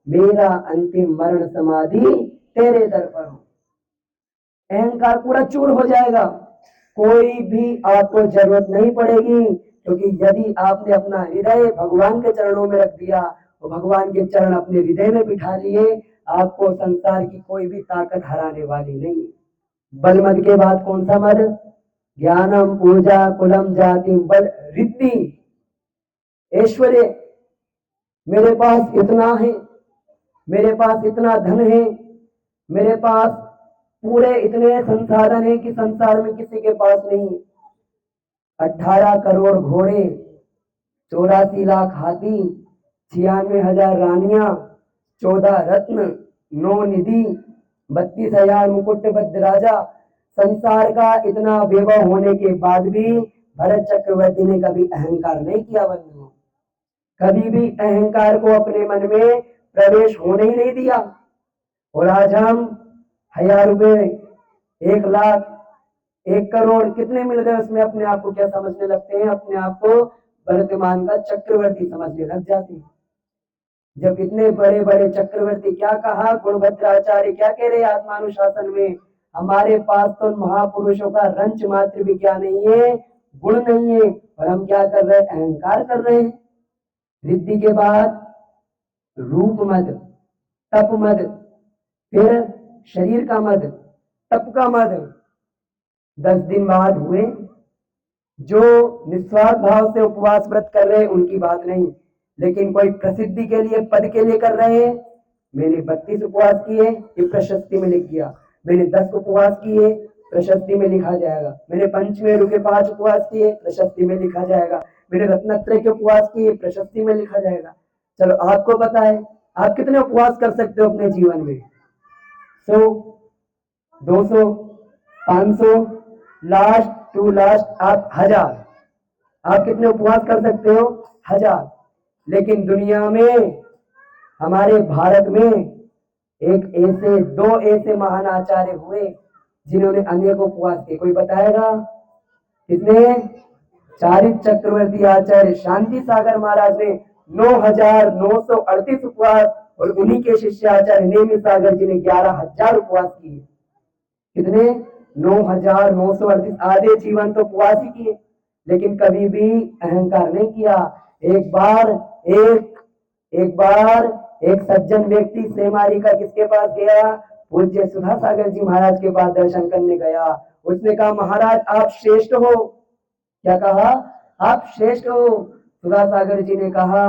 मेरा अंतिम मरण समाधि तेरे दर पर हो। अहंकार पूरा चूर हो जाएगा, कोई भी आपको जरूरत नहीं पड़ेगी, क्योंकि यदि आपने अपना हृदय भगवान के चरणों में रख दिया और भगवान के चरण अपने हृदय में बिठा लिए, आपको संसार की कोई भी ताकत हराने वाली नहीं। बल मद के बाद कौन सा मद? ज्ञानम पूजा कुलम जाति बल रिद्धि ऐश्वर्य। मेरे पास इतना है, मेरे पास इतना धन है, मेरे पास पूरे इतने संसाधन है कि संसार में किसी के पास नहीं है। 18 करोड़ घोड़े, 84 लाख हाथी, 96,000 रानियां, 14 रत्न, 9 निधि, 32,000 मुकुटबद्ध राजा। संसार का इतना वैभव होने के बाद भी भरत चक्रवर्ती ने कभी अहंकार नहीं किया बंधुओं, कभी भी अहंकार को अपने मन में प्रवेश होने ही नहीं दिया। और आज हम 1000 रुपए, 1 लाख, 1 करोड़ कितने मिल गए, उसमें अपने आप को क्या समझने लगते हैं, अपने आप को वर्तमान का चक्रवर्ती समझने लग जाते हैं। जब इतने बड़े बड़े चक्रवर्ती, क्या कहा गुणभद्राचार्य, क्या कह रहे आत्मानुशासन में, हमारे पास तो महापुरुषों का रंच मात्र भी क्या नहीं है, गुण नहीं है, और हम क्या कर रहे हैं, अहंकार कर रहे हैं। रिद्धि के बाद रूप मद, तप मद, फिर शरीर का मद, तप का मद। 10 दिन बाद हुए, जो निस्वार्थ भाव से उपवास व्रत कर रहे हैं उनकी बात नहीं, लेकिन कोई प्रसिद्धि के लिए, पद के लिए कर रहे हैं। मैंने 32 उपवास किए, ये प्रशस्ति में लिख दिया। मैंने 10 उपवास किए, प्रशस्ति में लिखा जाएगा। मैंने पंचमेरु के 5 उपवास किए, प्रशस्ति में लिखा जाएगा। मैंने रत्नत्रय के उपवास किए, प्रशस्ति में लिखा जाएगा। चलो आपको पता है आप कितने उपवास कर सकते हो अपने जीवन में? 100, 200, 500, लास्ट टू लास्ट आप 1000। आप कितने उपवास कर सकते हो? 1000। लेकिन दुनिया में, हमारे भारत में एक ऐसे, 2 ऐसे महान आचार्य हुए जिन्होंने अनेक उपवास किए। कोई बताएगा कितने? चारित्र चक्रवर्ती आचार्य शांति सागर महाराज ने 9,938 उपवास, और उन्हीं के शिष्य आचार्य नेमि सागर जी ने 11,000 उपवास किए। कितने? 9,938। आधे जीवन तो उपवास ही किए, लेकिन कभी भी अहंकार नहीं किया। एक बार एक सज्जन व्यक्ति सेमारी का किसके पास गया? पूज्य सुधा सागर जी महाराज के पास दर्शन करने गया। उसने कहा महाराज आप श्रेष्ठ हो। क्या कहा? आप श्रेष्ठ हो। सुधा सागर जी ने कहा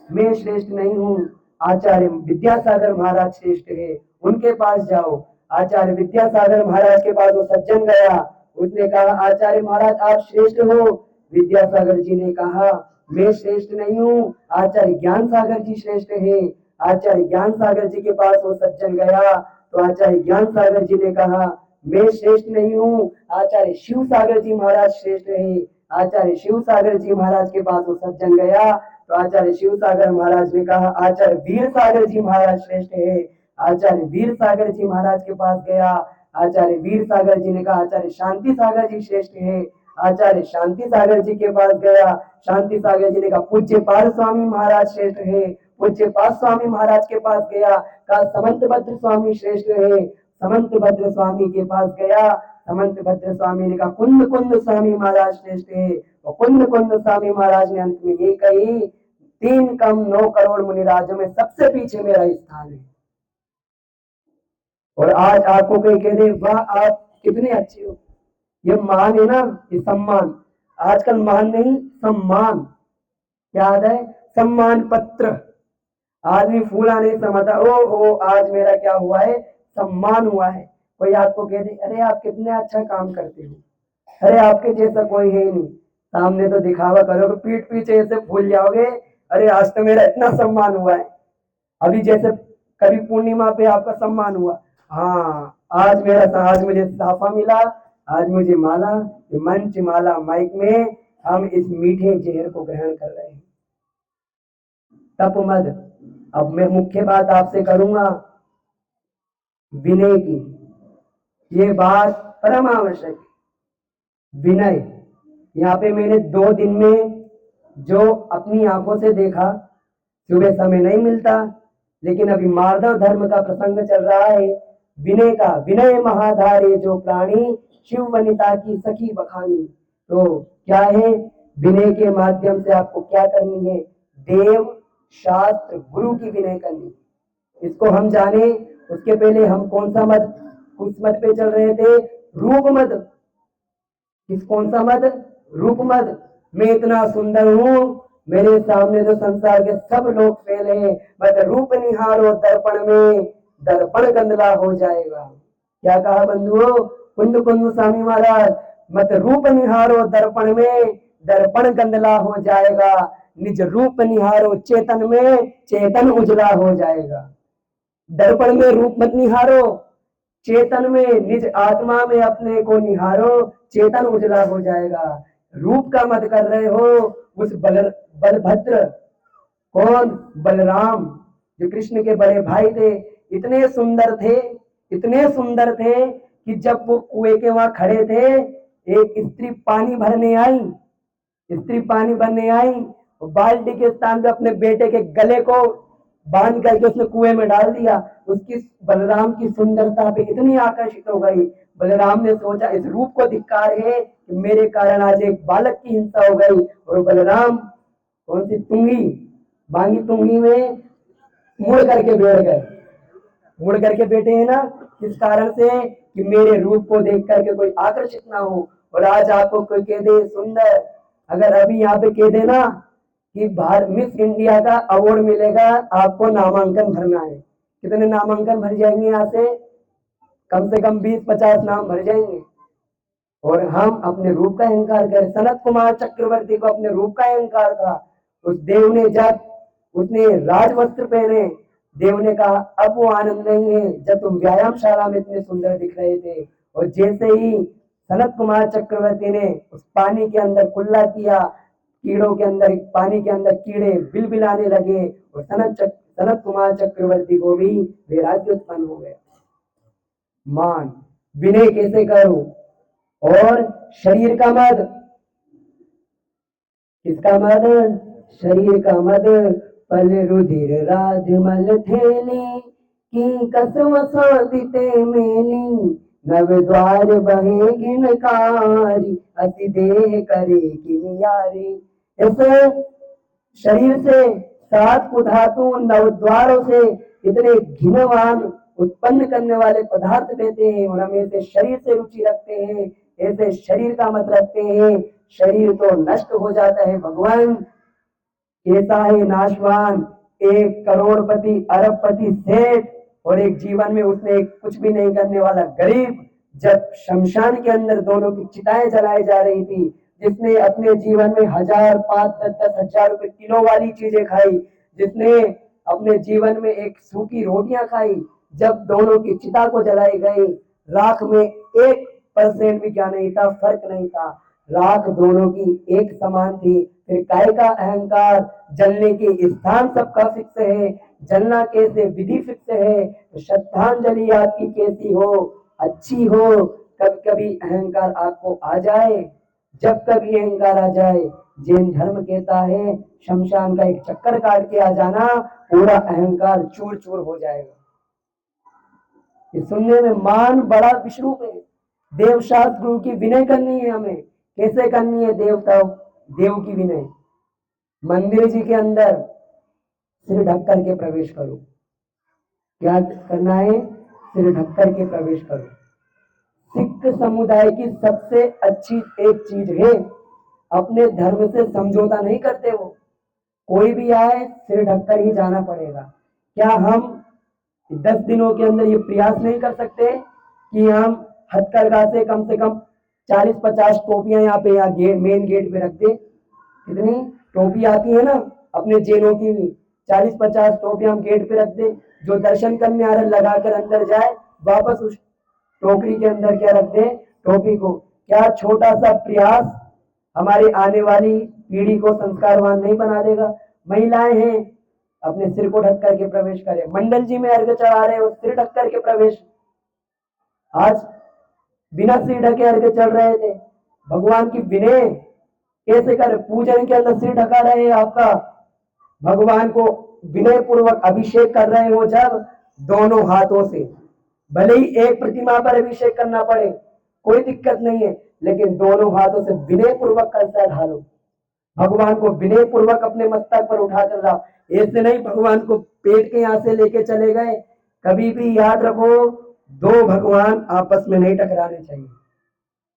मैं श्रेष्ठ नहीं हूँ, आचार्य विद्यासागर महाराज श्रेष्ठ है, उनके पास जाओ। आचार्य विद्यासागर महाराज के पास वो सज्जन गया। उसने कहा आचार्य महाराज आप श्रेष्ठ हो। विद्यासागर जी ने कहा मैं श्रेष्ठ नहीं हूँ, आचार्य ज्ञान सागर जी श्रेष्ठ है। आचार्य ज्ञान सागर जी के पास वो सज्जन गया तो आचार्य ज्ञान सागर जी ने कहा मैं श्रेष्ठ नहीं हूँ, आचार्य शिव सागर जी महाराज श्रेष्ठ है। आचार्य शिव सागर जी महाराज के पास वो सज्जन गया तो आचार्य शिव सागर महाराज ने कहा आचार्य वीर सागर जी महाराज श्रेष्ठ है। आचार्य वीर सागर जी महाराज के पास गया। आचार्य वीर सागर जी ने कहा आचार्य शांति सागर जी श्रेष्ठ है। आचार्य शांति सागर जी के पास गया। शांति सागर जी ने कहा पूज्य पाल स्वामी महाराज श्रेष्ठ है। पूज्य पाल स्वामी महाराज के पास गया, कहा समंत भद्र स्वामी श्रेष्ठ है। समंत भद्र स्वामी के पास गया। समंत भद्र स्वामी ने कहा कुंद कुंद स्वामी महाराज श्रेष्ठ है। और कुंद कुंद स्वामी महाराज ने अंत में ये कही 3 कम 9 करोड़ मुनिराजों में सबसे पीछे मेरा स्थान है। और आज आपको कोई कह दे वाह आप कितने अच्छे हो, ये मान है ना, ये सम्मान। आजकल मान नहीं सम्मान, याद है सम्मान पत्र। आदमी फूला नहीं समझता, ओ आज मेरा क्या हुआ है, सम्मान हुआ है। कोई आपको कह दे अरे आप कितने अच्छा काम करते हो, अरे आपके जैसा कोई है ही नहीं, सामने तो दिखावा करोगे, पीठ पीछे ऐसे भूल जाओगे अरे आज तो मेरा इतना सम्मान हुआ है। अभी जैसे कभी पूर्णिमा पे आपका सम्मान हुआ, हाँ आज मुझे साफा मिला, आज मुझे माला, मंच माला माइक में हम इस मीठे जहर को ग्रहण कर रहे हैं। तप मद। अब मैं मुख्य बात आपसे करूंगा विनय की, ये बात परम आवश्यक है। विनय, यहाँ पे मैंने 2 दिन में जो अपनी आंखों से देखा, सुबह समय नहीं मिलता लेकिन अभी मार्दव धर्म का प्रसंग चल रहा है। विनय का, विनय महाधारे जो प्राणी शिव वनिता की सखी बखानी। तो क्या है, विनय के माध्यम से आपको क्या करनी है, देव शास्त्र गुरु की विनय करनी। इसको हम जाने उसके पहले हम कौन सा मत, उस मत पे चल रहे थे, रूप मत। किस कौन सा मत, रूप मत। मैं इतना सुंदर हूं, मेरे सामने जो संसार के सब लोग फैले हैं, मत रूप निहारो दर्पण में, दर्पण गंदला हो जाएगा। क्या कहा बंधुओं कुंद कुंद स्वामी महाराज, मत रूप निहारो दर्पण में, दर्पण गंदला हो जाएगा। निज रूप निहारो चेतन में, चेतन उजला हो जाएगा। दर्पण में रूप मत निहारो, चेतन में निज आत्मा में अपने को निहारो, चेतन उजला हो जाएगा। रूप का मत कर रहे हो उस बलभद्र, कौन, बलराम जो कृष्ण के बड़े भाई थे, इतने सुंदर थे, इतने सुंदर थे कि जब वो कुएं के वहां खड़े थे, एक स्त्री पानी भरने आई, स्त्री पानी भरने आई, बाल्टी के स्थान पे अपने बेटे के गले को बांध करके उसने कुएं में डाल दिया। उसकी बलराम की सुंदरता पे इतनी आकर्षित हो गई, बलराम ने सोचा इस रूप को धिक्कार है कि मेरे कारण आज एक बालक की हिंसा हो गई। और बलराम कौन सी तुंगी, बांगी तुंगी में मुड़ करके बैठ गए, मुड़ करके बैठे हैं ना, किस कारण से कि मेरे रूप को देख करके कोई आकर्षित ना हो। और आज आपको कोई कह दे सुंदर, अगर अभी यहाँ पे कह देना कि भारत मिस इंडिया का अवार्ड मिलेगा, आपको नामांकन भरना है, कितने नामांकन भर जाएंगे यहाँ से, कम से कम 20-50 नाम भर जाएंगे। और हम अपने रूप का अहंकार करें। सनत कुमार चक्रवर्ती को अपने रूप का अहंकार था। उस देव ने जब उसने राजवस्त्र पहने, देव ने कहा अब वो आनंद नहीं है जब तुम व्यायामशाला में इतने सुंदर दिख रहे थे। और जैसे ही सनत कुमार चक्रवर्ती ने उस पानी के अंदर कुल्ला किया, कीड़ों के अंदर, पानी के अंदर कीड़े बिलबिलाने लगे और सनत कुमार चक्रवर्ती को भी वैराग्य उत्पन्न हो गया। मान, विनय कैसे करो। और शरीर का मद, किसका मद, शरीर का मद, पल रुधिर राधमल थेली की कसम साधिते मेली, नव द्वार बहे गिनकारी अति देह करे कि नियारी। ऐसे शरीर से सात कुधातु नवद्वारों से इतने घिनवान उत्पन्न करने वाले पदार्थ देते हैं और हम ऐसे शरीर से रुचि रखते हैं, ऐसे शरीर का मत रखते हैं। शरीर तो नष्ट हो जाता है, भगवान कैसा है नाशवान, एक करोड़पति अरबपति सेठ और एक जीवन में उसने कुछ भी नहीं करने वाला गरीब। जब शमशान के अंदर दोनों की चिताएं जलाई जा रही थी, जिसने अपने जीवन में 1000 5 10 10,000 रुपए किलो वाली चीजें खाई, जिसने अपने जीवन में एक सूखी रोटियां खाई, जब दोनों की चिता को जलाई गई, राख में 1% भी क्या नहीं था, फर्क नहीं था। राख दोनों की एक समान थी। फिर काय का अहंकार, जलने के स्थान सबका फिक्स है, जलना कैसे विधि फिक्स है। तो श्रद्धांजलि आपकी कैसी हो, अच्छी हो। कभी कभी अहंकार आपको आ जाए, जब कभी अहंकार आ जाए, जैन धर्म कहता है शमशान का एक चक्कर काट के आ जाना, पूरा अहंकार चूर चूर हो जाएगा। ये सुनने में मान बड़ा विश्रूप है। देव शास्त्र गुरु की विनय करनी है हमें। कैसे करनी है देवता देव की विनय? मंदिर जी के अंदर सिर ढक करके प्रवेश करो। क्या करना है? सिर ढक करके प्रवेश करो। सिख समुदाय की सबसे अच्छी एक चीज है, अपने धर्म से समझौता नहीं करते वो। कोई भी आए सिर ढककर ही जाना पड़ेगा। क्या हम 10 दिनों के अंदर ये प्रयास नहीं कर सकते कि हम हथकरघा से कम 40-50 टोपियां यहाँ पे मेन गेट पे रख दे? कितनी टोपी आती है ना अपने जैनों की भी, 40-50 टोपियां हम गेट पे रख दे। जो दर्शन करने आ रहे लगाकर अंदर जाए, वापस उस टोकरी के अंदर क्या रख दे? टोपी को। क्या छोटा सा प्रयास हमारी आने वाली पीढ़ी को संस्कारवान नहीं बना देगा? महिलाएं हैं, अपने सिर को ढक करके प्रवेश करें। मंडल जी में अर्घ चढ़ा रहे हो, सिर ढक करके प्रवेश। आज बिना सिर ढके अर्घ चढ़ रहे थे। भगवान की विनय कैसे कर? पूजन के अंदर सिर ढका रहे हैं आपका, भगवान को विनय पूर्वक अभिषेक कर रहे हो, जब दोनों हाथों से, भले ही एक प्रतिमा पर अभिषेक करना पड़े कोई दिक्कत नहीं है, लेकिन दोनों हाथों से विनय पूर्वक कलशा ढालो। भगवान को विनय पूर्वक अपने मस्तक पर उठा कर लाओ। ऐसे नहीं भगवान को पेट के यहाँ से लेके चले गए। कभी भी याद रखो, दो भगवान आपस में नहीं टकराने चाहिए,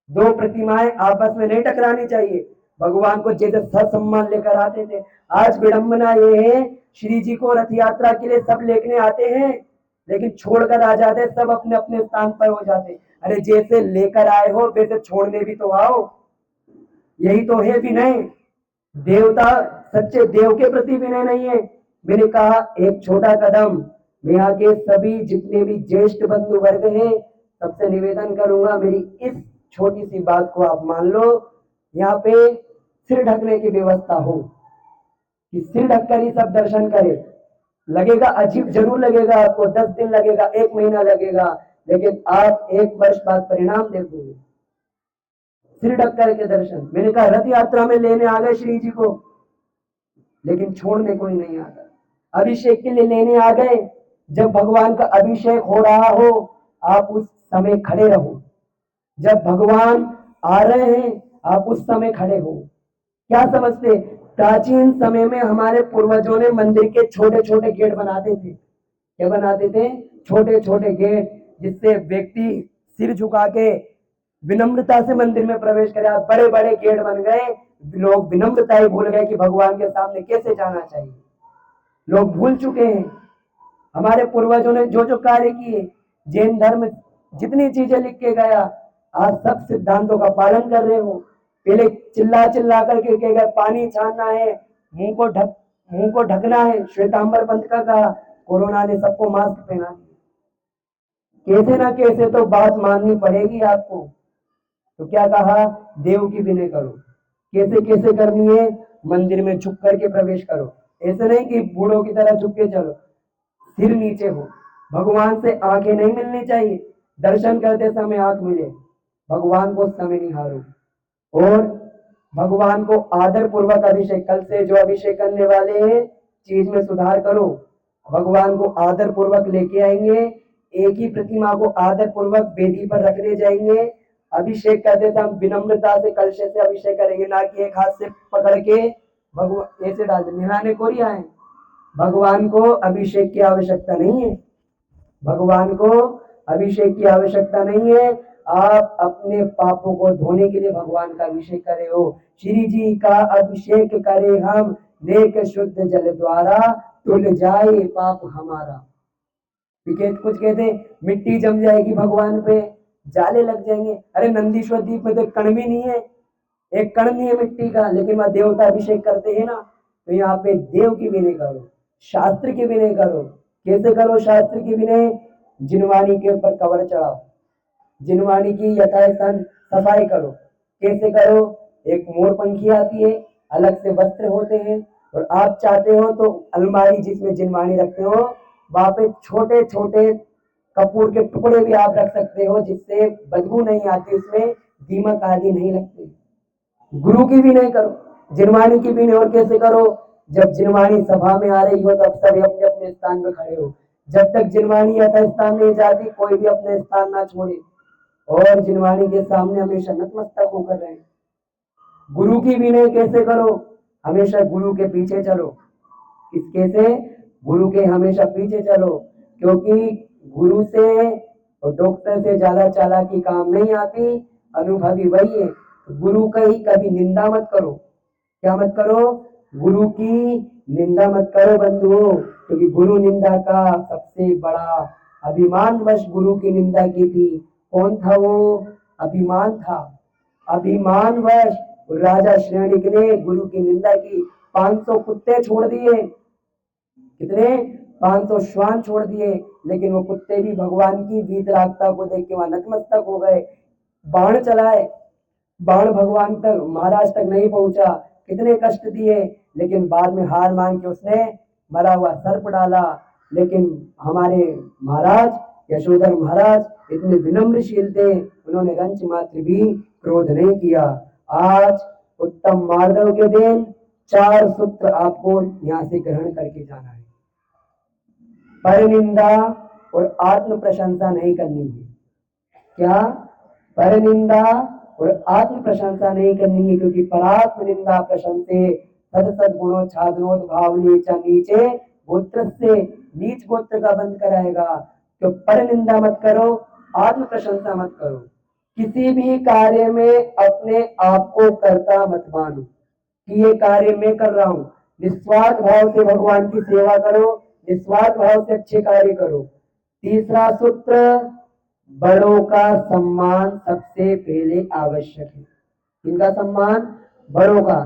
दो प्रतिमाएं आपस में नहीं टकरानी चाहिए। भगवान को जैसे ससम्मान लेकर आते थे, आज विडंबना ये है, श्री जी को रथ यात्रा के लिए सब लेने आते हैं, लेकिन छोड़कर आ जाते, सब अपने अपने स्थान पर हो जाते। अरे जैसे लेकर आए हो वैसे छोड़ने भी तो आओ। यही तो है विनय। देवता सच्चे देव के प्रति विनय नहीं है। मैंने कहा एक छोटा कदम। मैं यहाँ के सभी जितने भी ज्येष्ठ बंधु वर्ग हैं, सबसे निवेदन करूंगा, मेरी इस छोटी सी बात को आप मान लो। यहाँ पे सिर ढकने की व्यवस्था हो कि सिर ढककर ही सब दर्शन करें। लगेगा अजीब जरूर लगेगा आपको, 10 दिन लगेगा, 1 महीना लगेगा, लेकिन आप 1 वर्ष बाद परिणाम देखोगे। सिर ढक करके दर्शन। मैंने कहा रथ यात्रा में लेने आ गए श्री जी को, लेकिन छोड़ने कोई नहीं आता। अभिषेक के लिए लेने आ गए, जब भगवान का अभिषेक हो रहा हो, आप उस समय खड़े रहो। जब भगवान आ रहे हैं, आप उस समय खड़े हो। क्या समझते? प्राचीन समय में हमारे पूर्वजों ने मंदिर के छोटे छोटे गेट बनाते थे। क्या बनाते थे? छोटे छोटे गेट, जिससे व्यक्ति सिर झुका के विनम्रता से मंदिर में प्रवेश करे। आज बड़े बड़े गेट बन गए, लोग विनम्रता ही भूल गए कि भगवान के सामने कैसे जाना चाहिए। लोग भूल चुके हैं। हमारे पूर्वजों ने जो जो कार्य किए, जैन धर्म जितनी चीजें लिख के गया, आज सब सिद्धांतों का पालन कर रहे हो। पहले चिल्ला चिल्ला करके कहेगा पानी छानना है, मुंह को ढकना है, श्वेतांबर पंथ का कहा। कोरोना ने सबको मास्क पहना दिया। कैसे ना कैसे तो बात माननी पड़ेगी आपको। तो क्या कहा? देव की विनय करो। कैसे कैसे करनी है? मंदिर में झुक करके प्रवेश करो। ऐसे नहीं कि बूढ़ों की तरह झुक के चलो, सिर नीचे हो। भगवान से आंखें नहीं मिलनी चाहिए, दर्शन करते समय आंख मिले। भगवान को समय निहारो और भगवान को आदर पूर्वक अभिषेक। कल से जो अभिषेक करने वाले हैं, चीज में सुधार करो। भगवान को आदर पूर्वक लेके आएंगे, एक ही प्रतिमा को आदर पूर्वक वेदी पर रखने जाएंगे। अभिषेक करते थे हम विनम्रता से कलशे से अभिषेक करेंगे, ना कि एक हाथ से पकड़ के भगवान ऐसे डाल दे। निहाने को ही आए, भगवान को अभिषेक की आवश्यकता नहीं है, भगवान को अभिषेक की आवश्यकता नहीं है। आप अपने पापों को धोने के लिए भगवान का अभिषेक करे हो। श्री जी का अभिषेक करे हम, नेक शुद्ध जल द्वारा, धुल जाए पाप हमारा। कुछ कहते मिट्टी जम जाएगी भगवान पे, जाले लग जाएंगे। अरे नंदीश्वर द्वीप में तो एक कण भी नहीं है, एक कण नहीं है मिट्टी का, लेकिन वहां देवता अभिषेक करते हैं ना। तो यहाँ पे देव की भी नहीं करो, शास्त्र की भी नहीं करो। कैसे करो शास्त्र की भी नहीं? जिनवानी के ऊपर कवर चढ़ाओ, जिनवानी की यथास्थान सफाई करो। कैसे करो? एक मोर पंखी आती है, अलग से वस्त्र होते हैं, और आप चाहते हो तो अलमारी जिसमें जिनवानी रखते हो, वहां पे छोटे छोटे कपूर के टुकड़े भी आप रख सकते हो, जिससे बदबू नहीं आती, उसमें दीमक आदि नहीं लगते। गुरु की भी नहीं करो, जिनवानी की भी नहीं। और कैसे करो? जब जिनवानी सभा में आ रही हो तब सभी अपने अपने स्थान पे खड़े हो। जब तक जिनवानी यथा स्थान नहीं जाती, कोई भी अपने स्थान ना छोड़े, और जिनवानी के सामने हमेशा नतमस्तक होकर रहे। गुरु की विनय कैसे करो? हमेशा गुरु के पीछे चलो। किसके से? गुरु के हमेशा पीछे चलो, क्योंकि गुरु से और डॉक्टर से ज्यादा चालाकी काम नहीं आती, अनुभवी वही है। गुरु का ही कभी निंदा मत करो। क्या मत करो? गुरु की निंदा मत करो बंधुओं, क्योंकि गुरु निंदा का सबसे बड़ा अभिमान वश गुरु की निंदा की थी। कौन था वो? अभिमान था। अभिमान वश राजा श्रेणिक ने गुरु की निंदा की। 500 कुत्ते छोड़ दिए। कितने? 500 श्वान छोड़ दिए, लेकिन वो कुत्ते भी भगवान की वीतरागता को देख के वहां नतमस्तक हो गए। बाण चलाए, बाण भगवान तक, महाराज तक नहीं पहुंचा। कितने कष्ट दिए, लेकिन बाद में हार मान के उसने मरा हुआ सर्प डाला। लेकिन हमारे महाराज यशोधर महाराज इतने विनम्रशील थे, उन्होंने रंच मात्र भी क्रोध नहीं किया। आज उत्तम मार्दव के दिन 4 सूत्र आपको यहाँ से ग्रहण करके जाना है। परनिंदा और आत्म प्रशंसा नहीं करनी है। क्या? परनिंदा और आत्म प्रशंसा नहीं करनी है, क्योंकि परात्म निंदा प्रशंसे सद सद गुणों छादनोद भाव नीचा नीचे गोत्र से, नीच गोत्र का बंद कराएगा। तो पर निंदा मत करो, आत्म प्रशंसा मत करो। किसी भी कार्य में अपने आप को कर्ता मत मानो कि ये कार्य मैं कर रहा हूं। निस्वार्थ भाव से भगवान की सेवा करो, निस्वार्थ भाव से अच्छे कार्य करो। तीसरा सूत्र, बड़ों का सम्मान सबसे पहले आवश्यक है। किनका सम्मान? बड़ों का,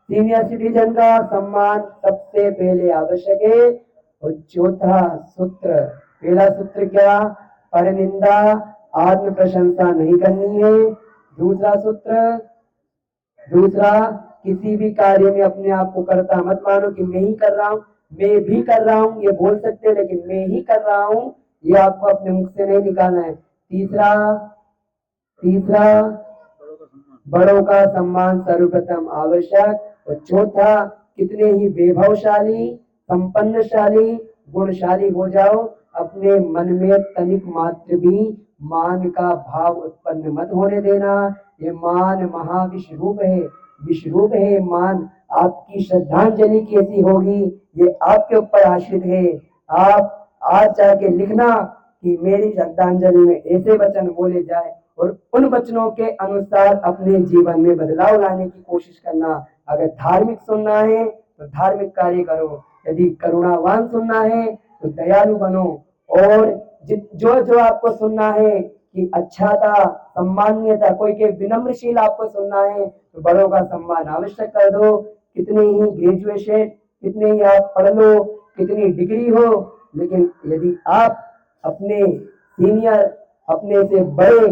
सीनियर सिटीजन का सम्मान सबसे पहले आवश्यक है। और चौथा सूत्र, पहला सूत्र क्या? परनिंदा आत्म प्रशंसा नहीं करनी है। दूसरा सूत्र, दूसरा, किसी भी कार्य में अपने आप को करता मत मानो कि मैं ही कर रहा हूं, मैं भी कर रहा हूं। ये बोल सकते हैं, लेकिन मैं ही कर रहा हूं ये आपको अपने मुख से नहीं निकालना है। तीसरा, तीसरा, बड़ों का सम्मान सर्वप्रथम आवश्यक। और चौथा, कितने ही वैभवशाली, संपन्नशाली, गुणशाली हो जाओ, अपने मन में तनिक मात्र भी मान का भाव उत्पन्न मत होने देना। ये मान महाविश्वरूप है, विश्वरूप है मान। आपकी श्रद्धांजलि कैसी होगी ये आपके ऊपर आश्रित है। आप आज जाके लिखना कि मेरी श्रद्धांजलि में ऐसे वचन बोले जाए, और उन वचनों के अनुसार अपने जीवन में बदलाव लाने की कोशिश करना। अगर धार्मिक सुनना है तो धार्मिक कार्य करो, यदि करुणावान सुनना है तो दयालु बनो। और जो जो आपको सुनना है कि अच्छा था, सम्मान्य था, कोई के विनम्रशील आपको सुनना है तो बड़ों का सम्मान आवश्यक कर दो। कितने ही ग्रेजुएशन, कितने ही आप पढ़ लो, कितनी डिग्री हो, लेकिन यदि आप अपने सीनियर, अपने से बड़े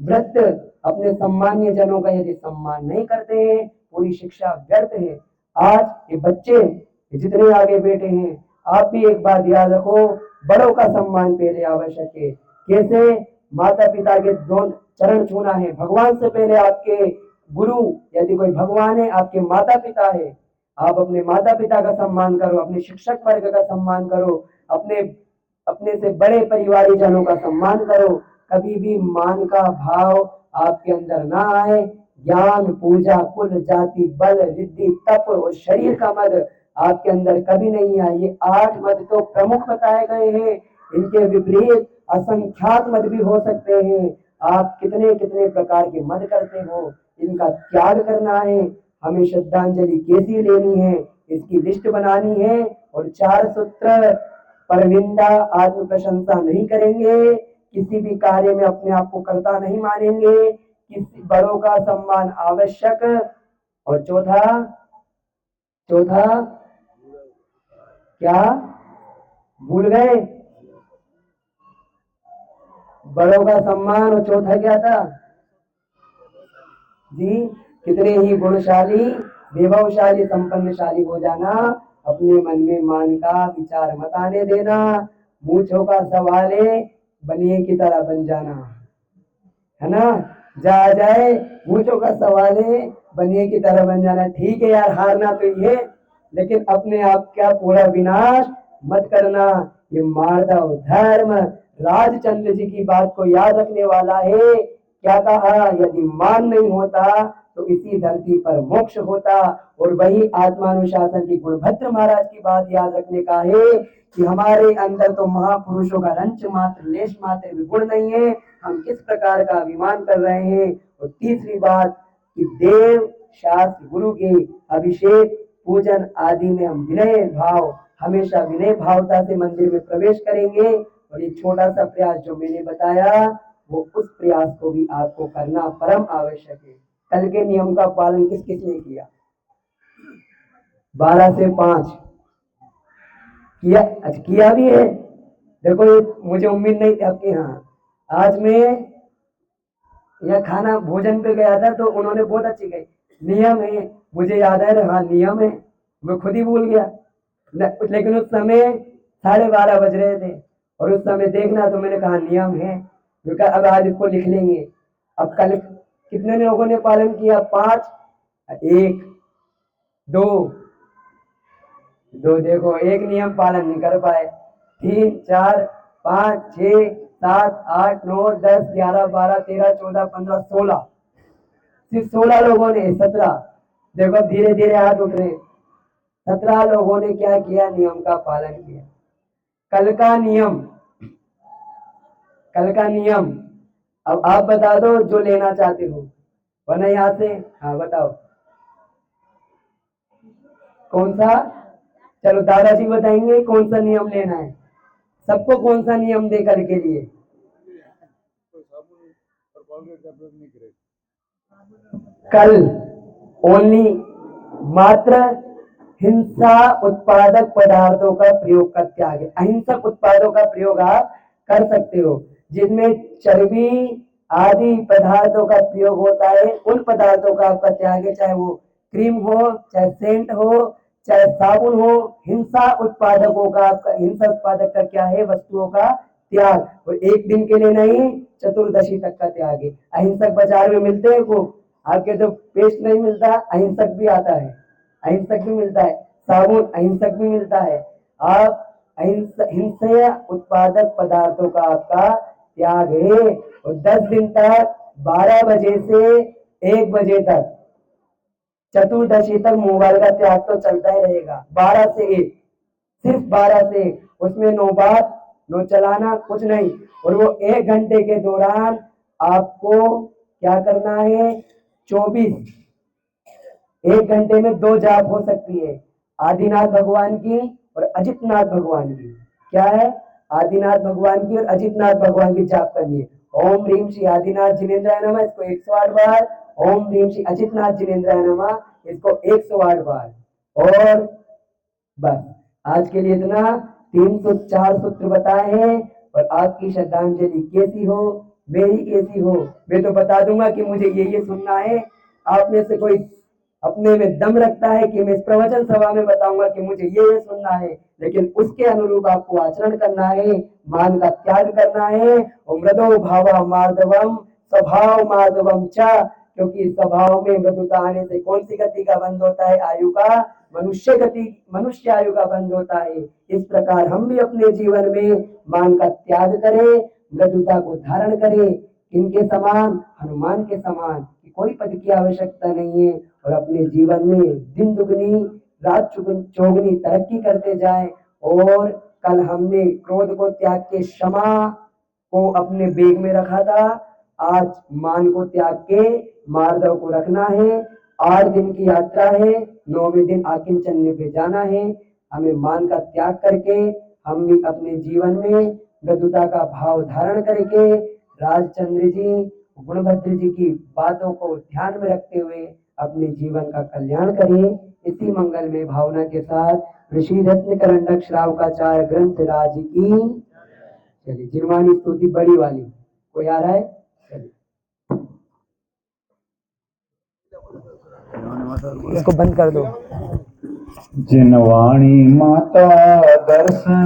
वृत्त, अपने सम्मान्य जनों का यदि सम्मान नहीं करते हैं, पूरी शिक्षा व्यर्थ है। आज ये बच्चे जितने आगे बैठे हैं, आप भी एक बात याद रखो, बड़ों का सम्मान पहले आवश्यक है। कैसे? माता पिता के दोनों चरण छूना है। भगवान से पहले आपके गुरु, यदि कोई भगवान है, आपके माता पिता है। आप अपने माता पिता का सम्मान करो, अपने शिक्षक वर्ग का सम्मान करो, अपने अपने से बड़े परिवारी जनों का सम्मान करो। कभी भी मान का भाव आपके अंदर ना आए। ज्ञान, पूजा, कुल, जाति, बल, रिद्धि, तप और शरीर का मद आपके अंदर कभी नहीं आई। ये 8 मत तो प्रमुख बताए गए हैं, इनके विपरीत असंख्यात मत भी हो सकते हैं। आप कितने कितने प्रकार के मत करते हो, इनका त्याग करना है। हमें श्रद्धांजलि कैसी लेनी है, इसकी लिस्ट बनानी है। और 4 सूत्र: परनिंदा, आत्म प्रशंसा नहीं करेंगे, किसी भी कार्य में अपने आप को कर्ता नहीं मानेंगे, किसी बड़ों का सम्मान आवश्यक। और चौथा, चौथा क्या भूल गए? बड़ों का सम्मान। और चौथा क्या था जी? कितने ही गुणशाली, वैभवशाली, संपन्नशाली हो जाना, अपने मन में मान का विचार मत आने देना, मूंछों का सवाले बनिए की तरह बन जाना, है ना? जा जाए मूंछों का सवाले बनिए की तरह बन जाना। ठीक है यार, हारना तो ये, लेकिन अपने आप का पूरा विनाश मत करना। ये माधव धर्म राजचंद्र जी की बात को याद रखने वाला है। क्या कहा? यदि मान नहीं होता तो इसी धरती पर मोक्ष होता। और वही आत्मानुशासन की गुणभद्र महाराज की बात याद रखने का है कि हमारे अंदर तो महापुरुषों का रंच मात्र, लेश मात्र भी गुण नहीं है। हम किस प्रकार का अभिमान कर रहे हैं। और तीसरी बात कि देव, शास्त्र, गुरु के अभिषेक, पूजन आदि में हम विनय भाव, हमेशा विनय भावता से मंदिर में प्रवेश करेंगे। और ये छोटा सा प्रयास जो मैंने बताया, वो उस प्रयास को भी आपको करना परम आवश्यक है। कल के नियम का पालन किस किसने किया? 12 से 5 किया? अच्छा, किया भी है। देखो, ये मुझे उम्मीद नहीं थी आपके यहाँ। आज मैं यह खाना भोजन पे गया था तो उन्होंने बहुत अच्छी कही, नियम है। मुझे याद है, हाँ नियम है, मैं खुद ही भूल गया। लेकिन उस समय 12:30 बज रहे थे और उस समय देखना तो मैंने कहा नियम है, क्योंकि अब आज इसको लिख लेंगे। अब कल कितने लोगों ने पालन किया? 5, 1, 2, देखो एक नियम पालन नहीं कर पाए। 3, 4, 5, 6, 7, 8, 9, 10, 11, 12, 13, 14, 15, 16, सिर्फ 16 लोगों ने, 17, देखो धीरे धीरे हाथ उठ रहे। 17 लोगों ने क्या किया? नियम का पालन किया। कल का नियम, कल का नियम अब आप बता दो जो लेना चाहते हो, वरना यहाँ से। हाँ बताओ कौन सा? चलो दादाजी बताएंगे कौन सा नियम लेना है। सबको कौन सा नियम दे करके लिए? कल ओनली, मात्र हिंसा उत्पादक पदार्थों का प्रयोग का त्याग है। अहिंसक उत्पादों का प्रयोग आप कर सकते हो, जिसमें चर्बी आदि पदार्थों का प्रयोग होता है, उन पदार्थों का आपका त्याग है। चाहे वो क्रीम हो, चाहे सेंट हो, चाहे साबुन हो। हिंसा उत्पादकों का, आपका हिंसा उत्पादक का क्या है? वस्तुओं का त्याग। और एक दिन के लिए नहीं, चतुर्दशी तक का त्याग है। अहिंसक बाजार में मिलते हैं को, आपके तो पेस्ट नहीं मिलता, अहिंसक भी आता है, अहिंसक भी मिलता है, साबुन अहिंसक भी मिलता है। आप हिंसा उत्पादक पदार्थों का आपका त्याग है। और 10 दिन तक 12 बजे से 1 बजे तक, चतुर्दशी तक मोबाइल का त्याग तो चलता ही रहेगा। 12 से 1, सिर्फ 12 से 1, उसमें नो बात, नो चलाना, कुछ नहीं। और वो 1 घंटे के दौरान आपको क्या करना है? 24, 1 घंटे में 2 जाप हो सकती है, आदिनाथ भगवान की और अजितनाथ भगवान की। क्या है? आदिनाथ भगवान की और अजितनाथ भगवान की जाप करनी है। ओम ह्रीम श्री आदिनाथ जिनेन्द्राय नमः, इसको 108 बार। ओम ह्रीम श्री अजितनाथ जिनेन्द्राय नमः, इसको 108 बार। और बस आज के लिए इतना। 304 सूत्र बताए हैं। और आपकी श्रद्धांजलि कैसी हो, मेरी कैसी हो, मैं तो बता दूंगा कि मुझे ये सुनना है। आप में से कोई अपने में दम रखता है कि मैं इस प्रवचन सभा में बताऊंगा कि मुझे ये सुनना है, लेकिन उसके अनुरूप आपको आचरण करना है, मान का त्याग करना है। और मृदो भावा माधवम स्वभाव माधवम च, क्योंकि स्वभाव में मृदुता आने से कौन सी गति का बंद होता है? आयु का, मनुष्य गति, मनुष्य आयु का बंद होता है। इस प्रकार हम भी अपने जीवन में मान का त्याग करें, मृदुता को धारण करें। इनके समान, हनुमान के समान, कोई पद की आवश्यकता नहीं है। और अपने जीवन में दिन दुगनी रात चौगुनी तरक्की करते जाएं। और कल हमने क्रोध को त्याग के क्षमा को अपने बेग में रखा था, आज मान को त्याग के मार्दव को रखना है। 8 दिन की यात्रा है, 9वें दिन आकिंचन्य पे जाना है। हमें मान का त्याग करके हम भी अपने जीवन में मृदुता का भाव धारण करके राजचंद्र जी, गुणभद्र जी की बातों को ध्यान में रखते हुए अपने जीवन का कल्याण करें। इसी मंगल में भावना के साथ ऋषि रत्न करंडक श्रावकाचार्य ग्रंथ राज की। चलिए जिनवानी स्तुति बड़ी वाली कोई आ रहा है? चलिए इसको बंद कर दो।
जिनवाणी माता दर्शन